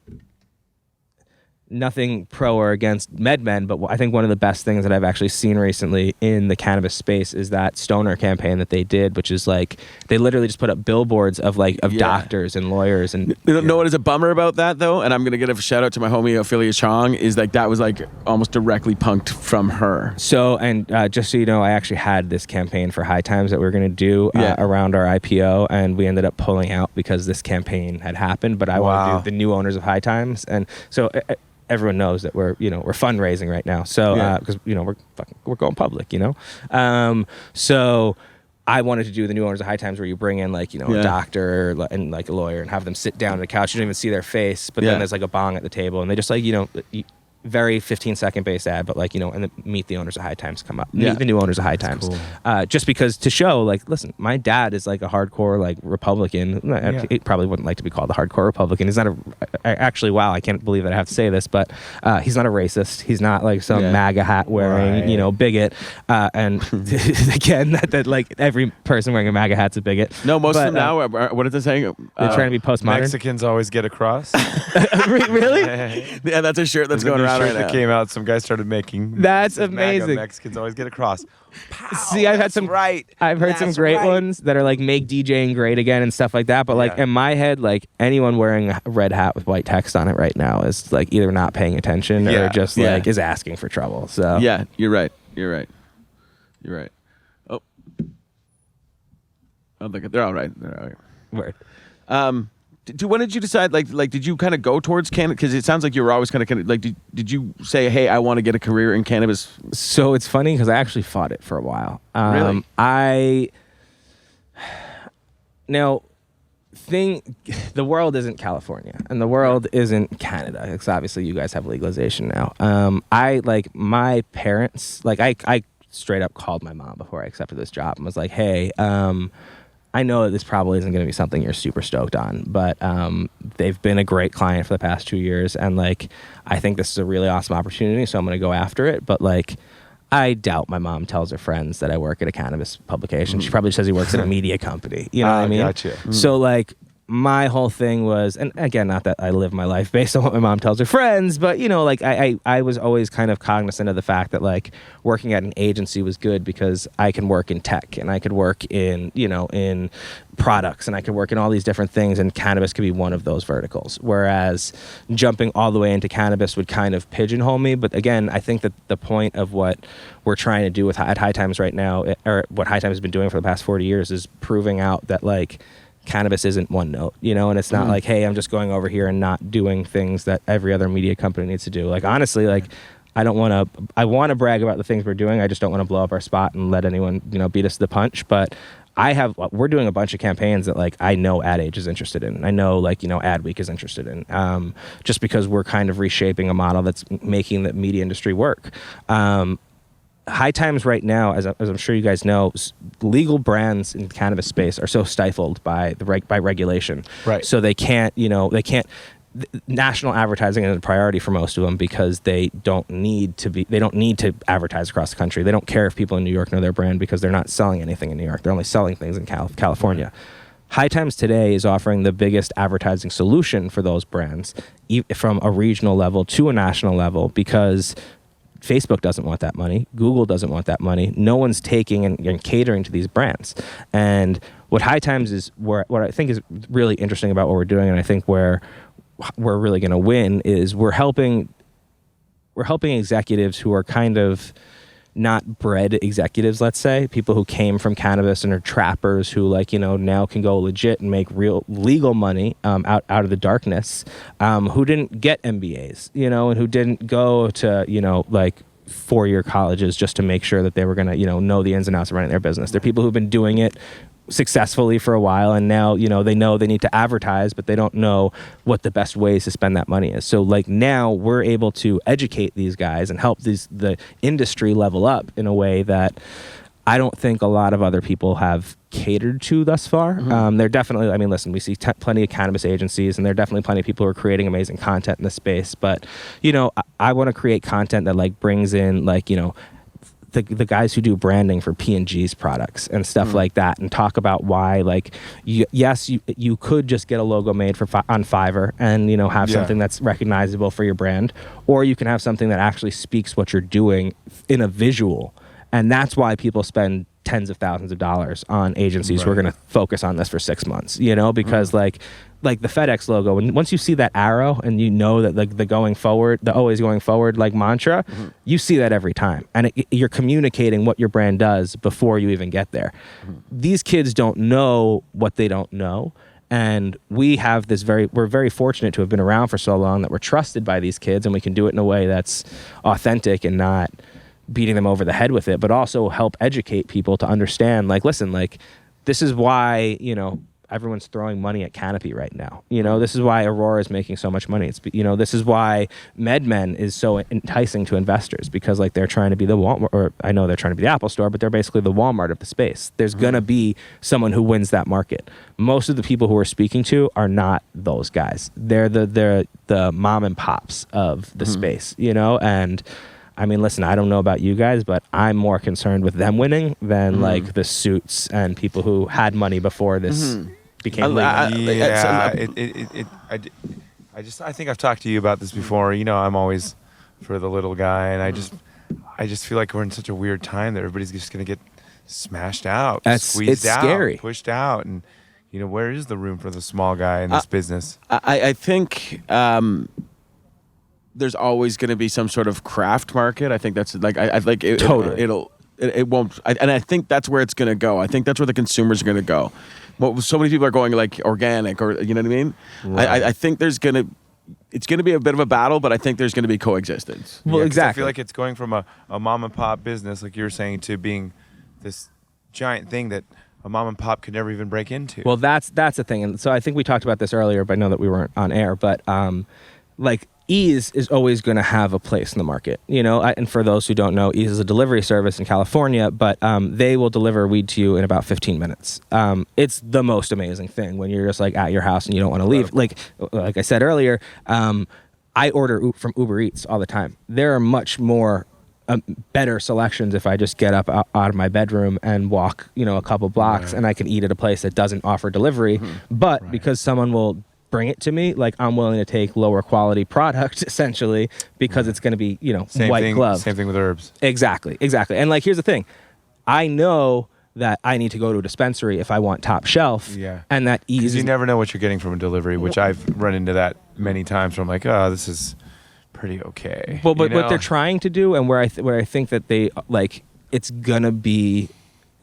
Nothing pro or against MedMen, but I think one of the best things that I've actually seen recently in the cannabis space is that stoner campaign that they did, which is like they literally just put up billboards of doctors and lawyers. And you know what is a bummer about that though, and I'm gonna give a shout out to my homie Ophelia Chong, is like that was like almost directly punked from her. So and just so you know, I actually had this campaign for High Times that we were gonna do around our IPO, and we ended up pulling out because this campaign had happened. But I want to do the new owners of High Times, and so. Everyone knows that we're fundraising right now, so because we're going public, so I wanted to do the new owners of High Times, where you bring in a doctor and like a lawyer and have them sit down on the couch. You don't even see their face, but then there's like a bong at the table, and they just very 15-second based ad, but and then meet the owners of High Times, come up, meet the new owners of High Times, cool. Just because to show listen, my dad is like a hardcore Republican. He probably wouldn't like to be called a hardcore Republican. He's not actually, wow, I can't believe that I have to say this, but he's not a racist. He's not like some MAGA hat wearing, bigot. And again, that like every person wearing a MAGA hat's a bigot. No, most of them now, what is it saying? They're trying to be postmodern. Mexicans always get a cross. Really? Yeah, that's a shirt that's going around. around right that now. came out. Some guy started making. That's says MAGA, amazing. Mexicans always get across. Pow, See, I've had some right. I've heard some great ones that are like make DJing great again and stuff like that. But like in my head, like anyone wearing a red hat with white text on it right now is like either not paying attention or just like is asking for trouble. So yeah, you're right. Oh, they're all right. Word. When did you decide? Like, did you kind of go towards cannabis? Because it sounds like you were always kind of like. Did you say, "Hey, I want to get a career in cannabis"? So it's funny because I actually fought it for a while. Really? The world isn't California and the world isn't Canada. Because obviously you guys have legalization now. My parents, I straight up called my mom before I accepted this job and was like, hey, I know that this probably isn't going to be something you're super stoked on, but they've been a great client for the past 2 years. And like, I think this is a really awesome opportunity. So I'm going to go after it. But like, I doubt my mom tells her friends that I work at a cannabis publication. She probably says he works at a media company. You know what I mean? Gotcha. So like my whole thing was, and again, not that I live my life based on what my mom tells her friends, but you know, like I was always kind of cognizant of the fact that like working at an agency was good because I can work in tech and I could work in, you know, in products and I could work in all these different things, and cannabis could be one of those verticals. Whereas jumping all the way into cannabis would kind of pigeonhole me. But again, I think that the point of what we're trying to do at High Times right now, or what High Times has been doing for the past 40 years, is proving out that like cannabis isn't one note, you know, and it's not like, hey, I'm just going over here and not doing things that every other media company needs to do. Like, honestly, like, I want to brag about the things we're doing. I just don't want to blow up our spot and let anyone, you know, beat us to the punch. But we're doing a bunch of campaigns that like I know Ad Age is interested in. I know like, you know, Ad Week is interested in, just because we're kind of reshaping a model that's making the media industry work. High Times right now, as I'm sure you guys know, legal brands in the cannabis space are so stifled by regulation. Right. So they can't. National advertising is a priority for most of them because they don't need to advertise across the country. They don't care if people in New York know their brand because they're not selling anything in New York. They're only selling things in California. High Times today is offering the biggest advertising solution for those brands from a regional level to a national level, because Facebook doesn't want that money. Google doesn't want that money. No one's taking and catering to these brands. And what High Times is, what I think is really interesting about what we're doing, and I think where we're really going to win, is we're helping executives who are kind of not bred executives, let's say, people who came from cannabis and are trappers who, like, you know, now can go legit and make real legal money out of the darkness, who didn't get MBAs, you know, and who didn't go to, you know, like 4-year colleges just to make sure that they were going to, you know the ins and outs of running their business. They're people who've been doing it successfully for a while, and now, you know, they need to advertise, but they don't know what the best ways to spend that money is. So like now we're able to educate these guys and help the industry level up in a way that I don't think a lot of other people have catered to thus far. They're definitely, I mean, listen, we see plenty of cannabis agencies, and there are definitely plenty of people who are creating amazing content in this space. But, you know, I want to create content that like brings in, like, you know, the guys who do branding for P&G's products and stuff like that, and talk about why, like, you could just get a logo made on Fiverr and, you know, have something that's recognizable for your brand, or you can have something that actually speaks what you're doing in a visual. And that's why people spend tens of thousands of dollars on agencies who are going to focus on this for 6 months, you know, because like the FedEx logo, and once you see that arrow and you know that like the always going forward like mantra, you see that every time, and you're communicating what your brand does before you even get there. These kids don't know what they don't know. And we have we're very fortunate to have been around for so long that we're trusted by these kids, and we can do it in a way that's authentic and not beating them over the head with it, but also help educate people to understand, like, listen, like, this is why, you know, everyone's throwing money at Canopy right now. You know, this is why Aurora is making so much money. It's, you know, this is why MedMen is so enticing to investors, because like they're trying to be the Walmart, or I know they're trying to be the Apple Store, but they're basically the Walmart of the space. There's going to be someone who wins that market. Most of the people who we're speaking to are not those guys. They're the mom and pops of the space, you know? And I mean, listen, I don't know about you guys, but I'm more concerned with them winning than like the suits and people who had money before this became legal. I think I've talked to you about this before. You know, I'm always for the little guy, and I just feel like we're in such a weird time that everybody's just gonna get smashed out, squeezed out, scary. pushed out, and where is the room for the small guy in this business? I think there's always going to be some sort of craft market. I think that's like I like it, totally. It won't, and I think that's where it's going to go. I think that's where the consumers are going to go. Well, so many people are going like organic, or you know what I mean. Right. I think it's going to be a bit of a battle, but I think there's going to be coexistence. Well, exactly. I feel like it's going from a mom and pop business, like you were saying, to being this giant thing that a mom and pop could never even break into. Well, that's the thing, and so I think we talked about this earlier, but I know that we weren't on air. But like Ease is always going to have a place in the market, and for those who don't know, Ease is a delivery service in California, but they will deliver weed to you in about 15 minutes. It's the most amazing thing when you're just like at your house and you don't want to leave. Like I said earlier, I order from Uber Eats all the time. There are much more better selections if I just get up out of my bedroom and walk, a couple blocks, and I can eat at a place that doesn't offer delivery. But because someone will bring it to me, like I'm willing to take lower quality product essentially because it's going to be, white glove. Same thing with herbs. Exactly. And like, here's the thing. I know that I need to go to a dispensary if I want top shelf. Yeah. And that Ease. You never know what you're getting from a delivery, which I've run into that many times where I'm like, oh, this is pretty okay. Well, but what they're trying to do, and where I think that they like, it's gonna be,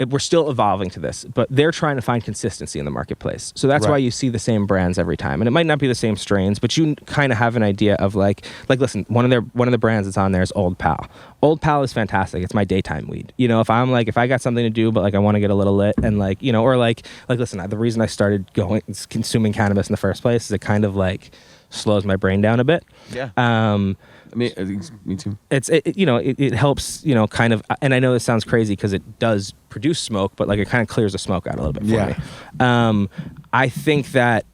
we're still evolving to this, but they're trying to find consistency in the marketplace. So that's why you see the same brands every time, and it might not be the same strains, but you kind of have an idea of like listen, one of the brands that's on there is Old Pal. Old Pal is fantastic. It's my daytime weed. If I got something to do, but like I want to get a little lit, and or listen, the reason I started consuming cannabis in the first place is it kind of like slows my brain down a bit. Yeah. I mean, me too. It helps, kind of, and I know this sounds crazy because it does produce smoke, but like it kind of clears the smoke out a little bit for me. I think that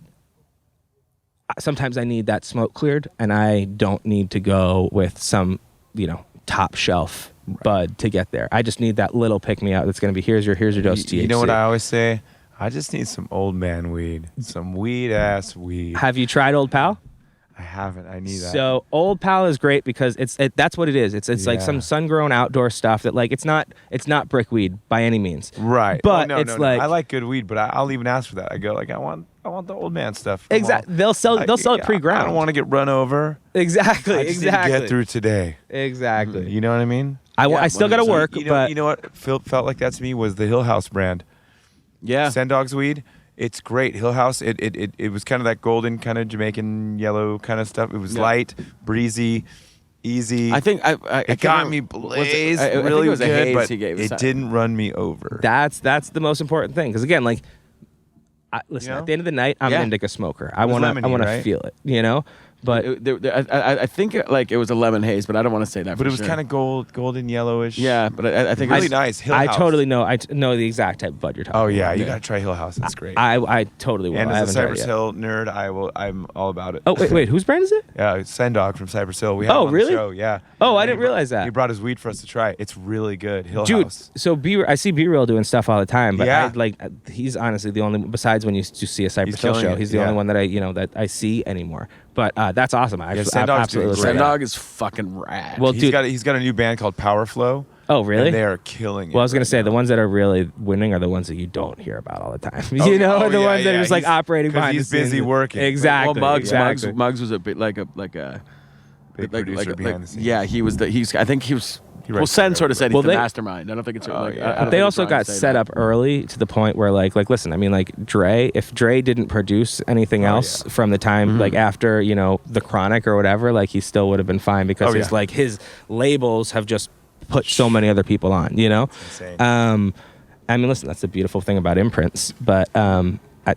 sometimes I need that smoke cleared, and I don't need to go with some, top shelf bud to get there. I just need that little pick me up that's going to be here's your dose of THC. You know what I always say? I just need some old man weed, some weed ass weed. Have you tried Old Pal? I haven't. I need that. So Old Pal is great because that's what it is. It's like some sun-grown outdoor stuff that like it's not brick weed by any means. Right. But no, like I like good weed, but I'll even ask for that. I go like I want the old man stuff. Exactly. They'll sell it pre-ground. I don't want to get run over. Exactly. I just need to get through today. Exactly. You know what I mean? I still got to work, but you know what felt like that to me was the Hill House brand. Yeah. Sendog's weed. It's great. Hill House, it was kind of that golden kind of Jamaican yellow kind of stuff. It was light, breezy, easy. I think it got me blazed really good, but it didn't run me over. That's the most important thing. Because again, like, listen, at the end of the night, I'm an indica smoker. I want to feel it, But I think like it was a lemon haze, but I don't want to say that. But it was kind of golden yellowish. Yeah, but I think really nice. Hill House. I totally know. I know the exact type of bud you're talking about. Oh yeah, you gotta try Hill House. That's great. I totally will. And as a Cypress Hill nerd, I'm all about it. Oh wait, whose brand is it? Yeah, Sendog from Cypress Hill. We had him on the show. Yeah. Oh, I didn't realize that. He brought his weed for us to try. It's really good. Hill Dude, House. so I see B-Real doing stuff all the time, but he's honestly the only, besides when you see a Cypress Hill show, he's the only one that I see anymore. But that's awesome. Sendog is fucking rad. Well, he's got a new band called Power Flow. Oh, really? And they are killing it. Well, I was going to say, the ones that are really winning are the ones that you don't hear about all the time. The ones that are just like operating behind the scenes. He's busy working. Exactly. Well, Muggs was a bit like a big producer behind the scenes. Yeah, I think he was. Well, Sen sort of said he's the mastermind. I don't think it's. But they also got set up early to the point where, like, listen. I mean, like Dre. If Dre didn't produce anything else from the time, like after the Chronic or whatever, like he still would have been fine because his labels have just put so many other people on. Insane. I mean, listen. That's the beautiful thing about imprints, but. I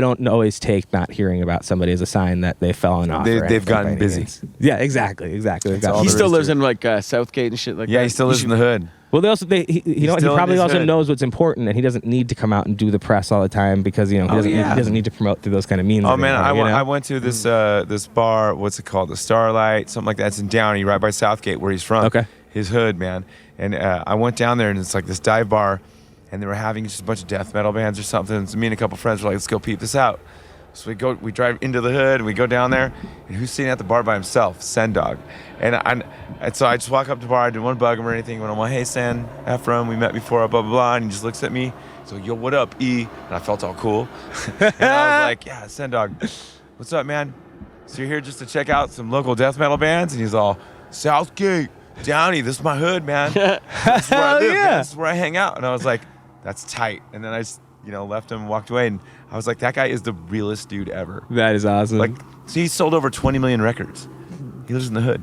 don't always take not hearing about somebody as a sign that they've fallen off. They've gotten busy. Yeah, exactly. He still lives in like Southgate and shit like that. Yeah, he still lives in the hood. Well, he probably also knows what's important, and he doesn't need to come out and do the press all the time because he doesn't need to promote through those kind of means. Oh man, I went to this this bar. What's it called? The Starlight, something like that. It's in Downey, right by Southgate, where he's from. Okay, his hood, man. And I went down there, and it's like this dive bar. And they were having just a bunch of death metal bands or something. So me and a couple friends were like, let's go peep this out. So we drive into the hood, and we go down there, and who's sitting at the bar by himself? Sen Dog. And so I just walk up to the bar, I didn't want to bug him or anything. When I'm like, hey, Sen, Ephraim, we met before, blah, blah, blah. And he just looks at me. So, yo, what up, E? And I felt all cool. And I was like, yeah, Sen Dog, what's up, man? So you're here just to check out some local death metal bands? And he's all, Southgate, Downey, this is my hood, man. This is where I live, man. This is where I hang out. And I was like, that's tight. And then I just, left him and walked away. And I was like, that guy is the realest dude ever. That is awesome. Like, so he sold over 20 million records. He lives in the hood.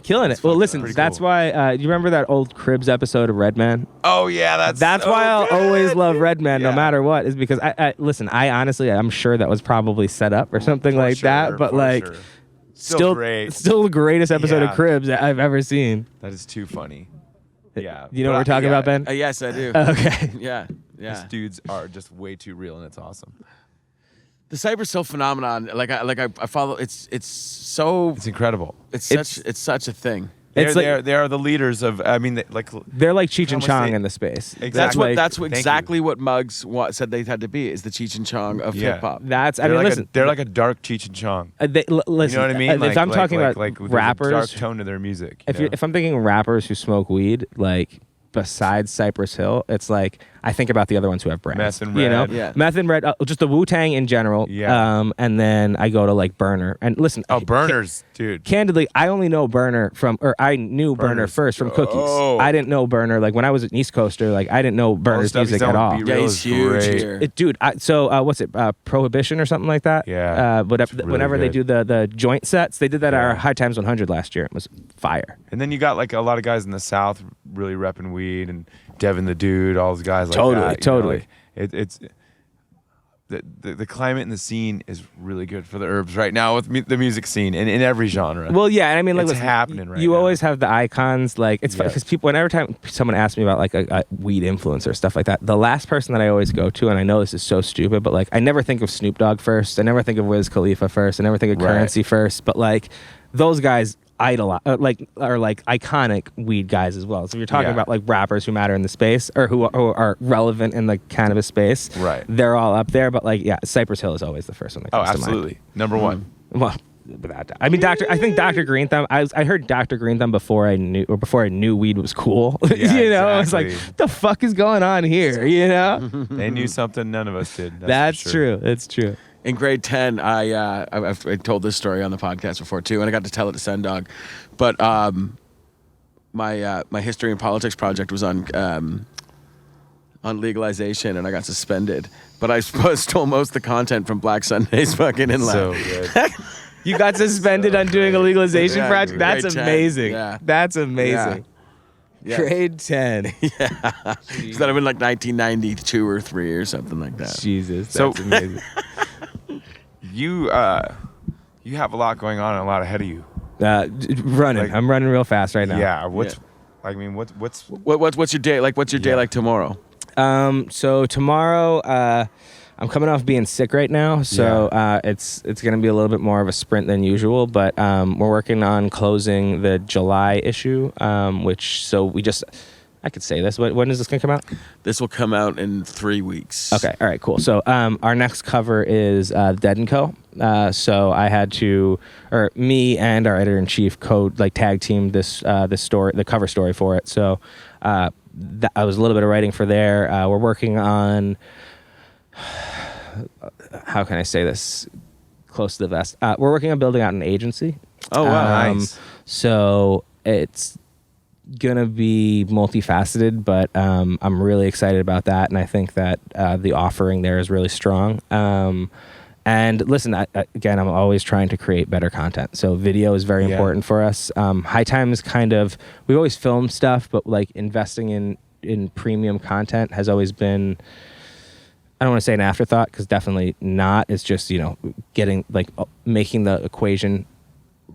Killing it. Well, listen, that's why, you remember that old Cribs episode of Redman? Oh, yeah, that's why I'll always love Redman no matter what, is because, I honestly, I'm sure that was probably set up or something like that, but still great. Still the greatest episode of Cribs that I've ever seen. That is too funny. Yeah. You know what we're talking about, Ben? Yes, I do. Okay. Yeah. These dudes are just way too real, and it's awesome. The Cypress Hill phenomenon, I follow. It's incredible. It's such a thing. They are the leaders of. I mean, they're like Cheech and Chong in the space. Exactly. That's exactly what Muggs said they had to be, is the Cheech and Chong of hip hop. They're like a dark Cheech and Chong. Listen, you know what I mean? If I'm talking about rappers, dark tone to their music. If I'm thinking rappers who smoke weed, besides Cypress Hill, it's like I think about the other ones who have brands. Meth and Red. Meth and Red, just the Wu-Tang in general. Yeah. And then I go to Burner. And listen. Oh, Burner's, dude. Candidly, I only know Burner I knew Burner first from Cookies. I didn't know Burner, when I was an East Coaster, I didn't know Burner's music at all. Yeah, he's huge here. Dude, what's it, Prohibition or something like that? Yeah. Whenever they do the joint sets, they did that at our High Times 100 last year. It was fire. And then you got a lot of guys in the South really repping weed, and Devin the Dude, all those guys like that. Totally. It's the climate and the scene is really good for the herbs right now with the music scene in every genre. Well, yeah, and I mean, it's happening right now. You always have the icons. It's funny because whenever someone asks me about a weed influencer, stuff like that, the last person that I always go to, and I know this is so stupid, but I never think of Snoop Dogg first. I never think of Wiz Khalifa first. I never think of Currency first. But those guys idolize, are iconic weed guys as well. So if you're talking about rappers who matter in the space or who are relevant in the cannabis space, right? They're all up there. But Cypress Hill is always the first one that comes to mind. Absolutely, number one. Well, I mean, I think Dr. Green Thumb. I heard Dr. Green Thumb before I knew weed was cool. Yeah, I was like, what the fuck is going on here? They knew something none of us did. That's true. It's true. In grade 10, I told this story on the podcast before too, and I got to tell it to Sen Dog. But my history and politics project was on legalization, and I got suspended. But I stole most of the content from Black Sundays fucking in So good. You got suspended on doing a legalization project? That's amazing. Yeah. That's amazing. Yeah. Grade 10. Yeah. So that would have been 1992 or 3 or something like that. Jesus, that's amazing. You have a lot going on and a lot ahead of you. Running. I'm running real fast right now. Yeah. What's your day like? What's your day like tomorrow? So tomorrow, I'm coming off being sick right now, so it's going to be a little bit more of a sprint than usual. But we're working on closing the July issue, I could say this. When is this going to come out? This will come out in 3 weeks. Okay. All right. Cool. So our next cover is Dead & Co. So I had to, or me and our editor-in-chief tag team this story, the cover story for it. So I was a little bit of writing for there. We're working on, how can I say this close to the vest? We're working on building out an agency. Oh, wow. Nice. So it's gonna be multifaceted, but I'm really excited about that, and I think that the offering there is really strong. And listen, again, I'm always trying to create better content. So video is very important for us. High Times we've always filmed stuff, but investing in premium content has always been, I don't want to say an afterthought, because definitely not. It's just, getting making the equation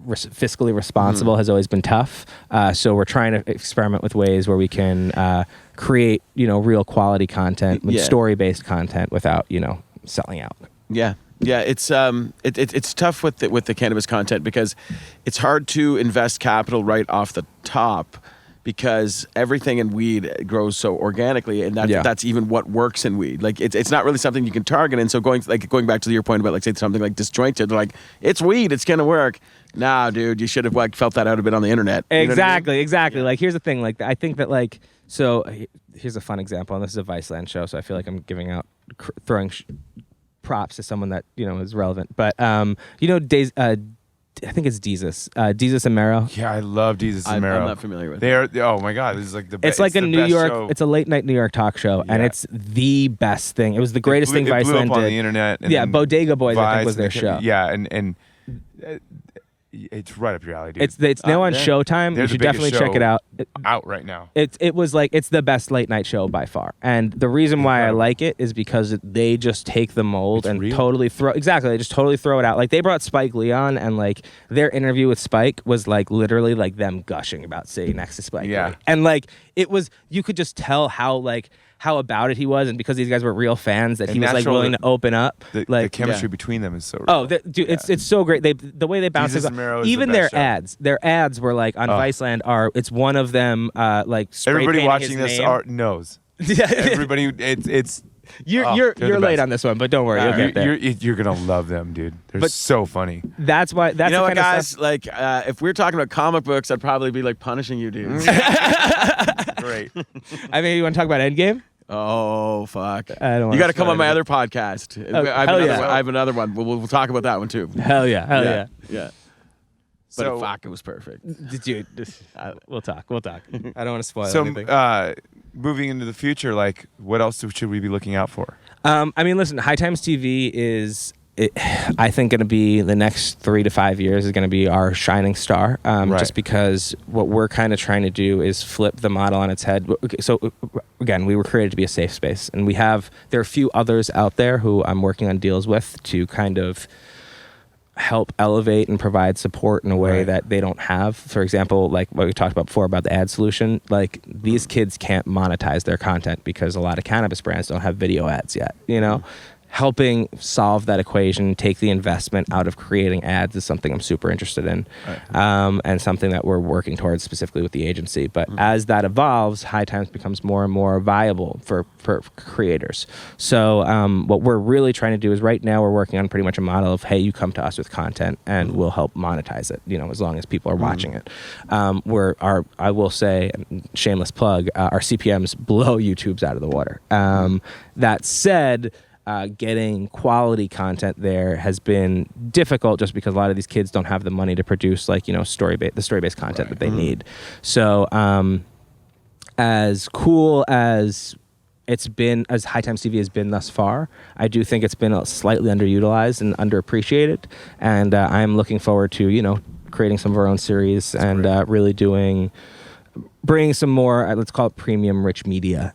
fiscally responsible has always been tough. So we're trying to experiment with ways where we can create, real quality content, story-based content without, selling out. Yeah. Yeah, it's tough with the cannabis content because it's hard to invest capital right off the top because everything in weed grows so organically, and that's even what works in weed. Like it's not really something you can target. And so going back to your point about like say something like disjointed, like it's weed, it's gonna work. Nah, dude, you should have like felt that out a bit on the internet. Exactly, you know exactly. Like here's the thing. Like I think that like so here's a fun example, and this is a Viceland show, so I feel like I'm giving out throwing props to someone that is relevant. But Days. I think it's Jesus and Mero. Yeah, I love Jesus and Mero. I'm not familiar with it. Oh my God, this is like the best. It's like a New York. Show. It's a late night New York talk show, and it's the best thing. It was the greatest thing Viceland did. It blew up on did. the internet. Yeah, Bodega Boys I think was their show. Yeah, and it's right up your alley, dude. It's now on Showtime. You should definitely check it out. Out right now. It was like it's the best late night show by far, and the reason why I like it is because they just take the mold and totally throw they just totally throw it out. Like they brought Spike Lee on, and like their interview with Spike was like literally like them gushing about sitting next to Spike Lee. And like it was, you could just tell how about it he was, and because these guys were real fans, that he was like willing to open up. The chemistry between them is so real. Oh, dude, it's so great. The way they bounce it, even their ads were like on Viceland it's one of them like spray everybody watching his this name. knows. Everybody, it's. You're late on this one, but don't worry, you'll get there. You're gonna love them, dude. They're so funny. That's why. That's you know the what, kind guys? Of like, if we're talking about comic books, I'd probably be like punishing you, dudes. Great. I mean, you want to talk about Endgame? Oh fuck! I don't. You got to come on my other podcast. I have anotdon't one. We'll talk about that one too. Hell yeah. But fuck, it was perfect. Dude, we'll talk. I don't want to spoil anything. Moving into the future, like, what else should we be looking out for? I mean, listen, High Times TV is, I think, going to be the next 3 to 5 years is going to be our shining star. Just because what we're kind of trying to do is flip the model on its head. Okay, so again, we were created to be a safe space, and there are a few others out there who I'm working on deals with to kind of help elevate and provide support in a way that they don't have. For example, like what we talked about before about the ad solution, like these kids can't monetize their content because a lot of cannabis brands don't have video ads yet, helping solve that equation, take the investment out of creating ads is something I'm super interested in, and something that we're working towards specifically with the agency. But as that evolves, High Times becomes more and more viable for creators. So what we're really trying to do is right now we're working on pretty much a model of, hey, you come to us with content and we'll help monetize it, as long as people are watching it. I will say, shameless plug, our CPMs blow YouTube's out of the water. That said, getting quality content there has been difficult just because a lot of these kids don't have the money to produce the story-based content that they need. So as cool as it's been, as High Times TV has been thus far, I do think it's been slightly underutilized and underappreciated, and I'm looking forward to creating some of our own series and really bringing some more, let's call it premium rich media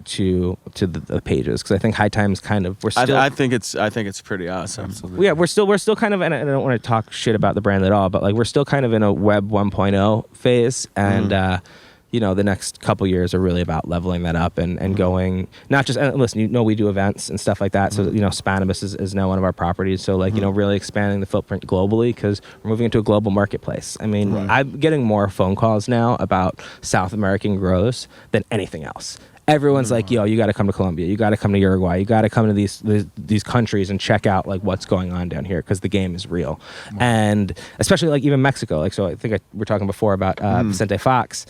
to the pages, because I think High Times I think it's pretty awesome. Absolutely. Yeah, we're still kind of, and I don't want to talk shit about the brand at all, but like we're still kind of in a web 1.0 phase, and the next couple years are really about leveling that up and going, not just, and listen, we do events and stuff like that. So, Spanibus is now one of our properties. So really expanding the footprint globally, because we're moving into a global marketplace. I mean, I'm getting more phone calls now about South American grows than anything else. Everyone's like, yo, you got to come to Colombia. You got to come to Uruguay. You got to come to these countries and check out like what's going on down here, because the game is real. And especially like even Mexico. Like, so I think we're talking before about Vicente Fox.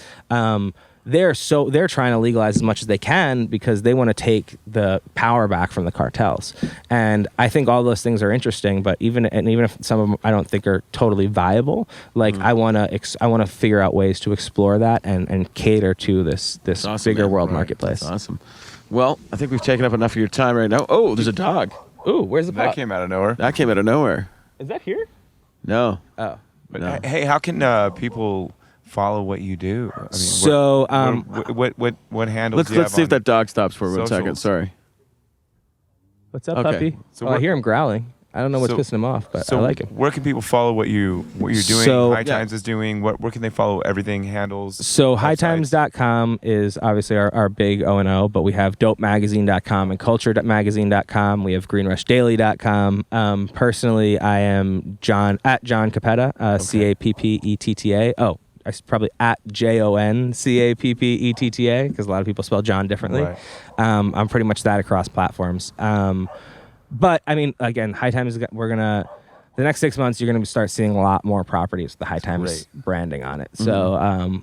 They're trying to legalize as much as they can because they want to take the power back from the cartels. And I think all those things are interesting, but even if some of them I don't think are totally viable, like I want to figure out ways to explore that and cater to this awesome, bigger world marketplace. That's awesome. Well, I think we've taken up enough of your time right now. Oh, there's a dog. Ooh, where's the pup? That came out of nowhere. Is that here? No. Oh. But no. Hey, how can people follow what you do? I mean, so what handles? Let's see if that dog stops for 1 second. Sorry. What's up, puppy? So I hear him growling. I don't know what's pissing him off, but I like him. Where can people follow what you're doing? So, High Times is doing. Where can they follow everything? Handles. So hightimes.com is obviously our big O&O, but we have dopemagazine.com and culture.magazine.com. We have greenrushdaily.com. Personally, I am Jon Cappetta, Cappetta. Oh, probably at JonCappetta, because a lot of people spell John differently. Right. I'm pretty much that across platforms. But I mean, again, High Times, the next 6 months, you're going to start seeing a lot more properties with the High Times branding on it. So,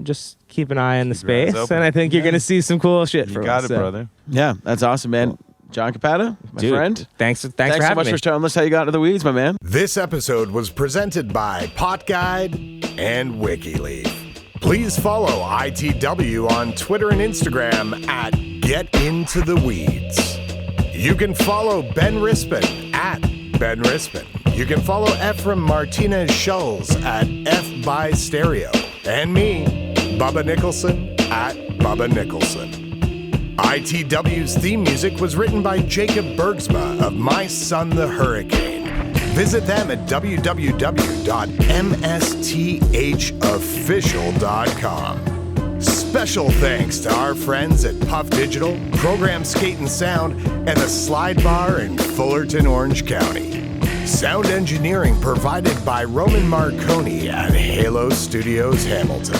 just keep an eye on the space, and I think you're going to see some cool shit from us. You got it, brother. Yeah, that's awesome, man. Jon Cappetta, my friend. Thanks for so having much me. for telling us how you got into the weeds, my man. This episode was presented by Pot Guide and WikiLeaf. Please follow ITW on Twitter and Instagram at GetIntoTheWeeds. You can follow Ben Rispin at Ben Rispin. You can follow Ephraim Martinez Schulz at F by Stereo. And me, Bubba Nicholson at Bubba Nicholson. ITW's theme music was written by Jacob Bergsma of My Son the Hurricane. Visit them at www.msthofficial.com. Special thanks to our friends at Puff Digital, Program Skate and Sound, and the Slide Bar in Fullerton, Orange County. Sound engineering provided by Roman Marconi at Halo Studios Hamilton.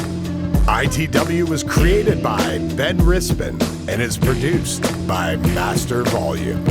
ITW was created by Ben Rispin and is produced by Master Volume.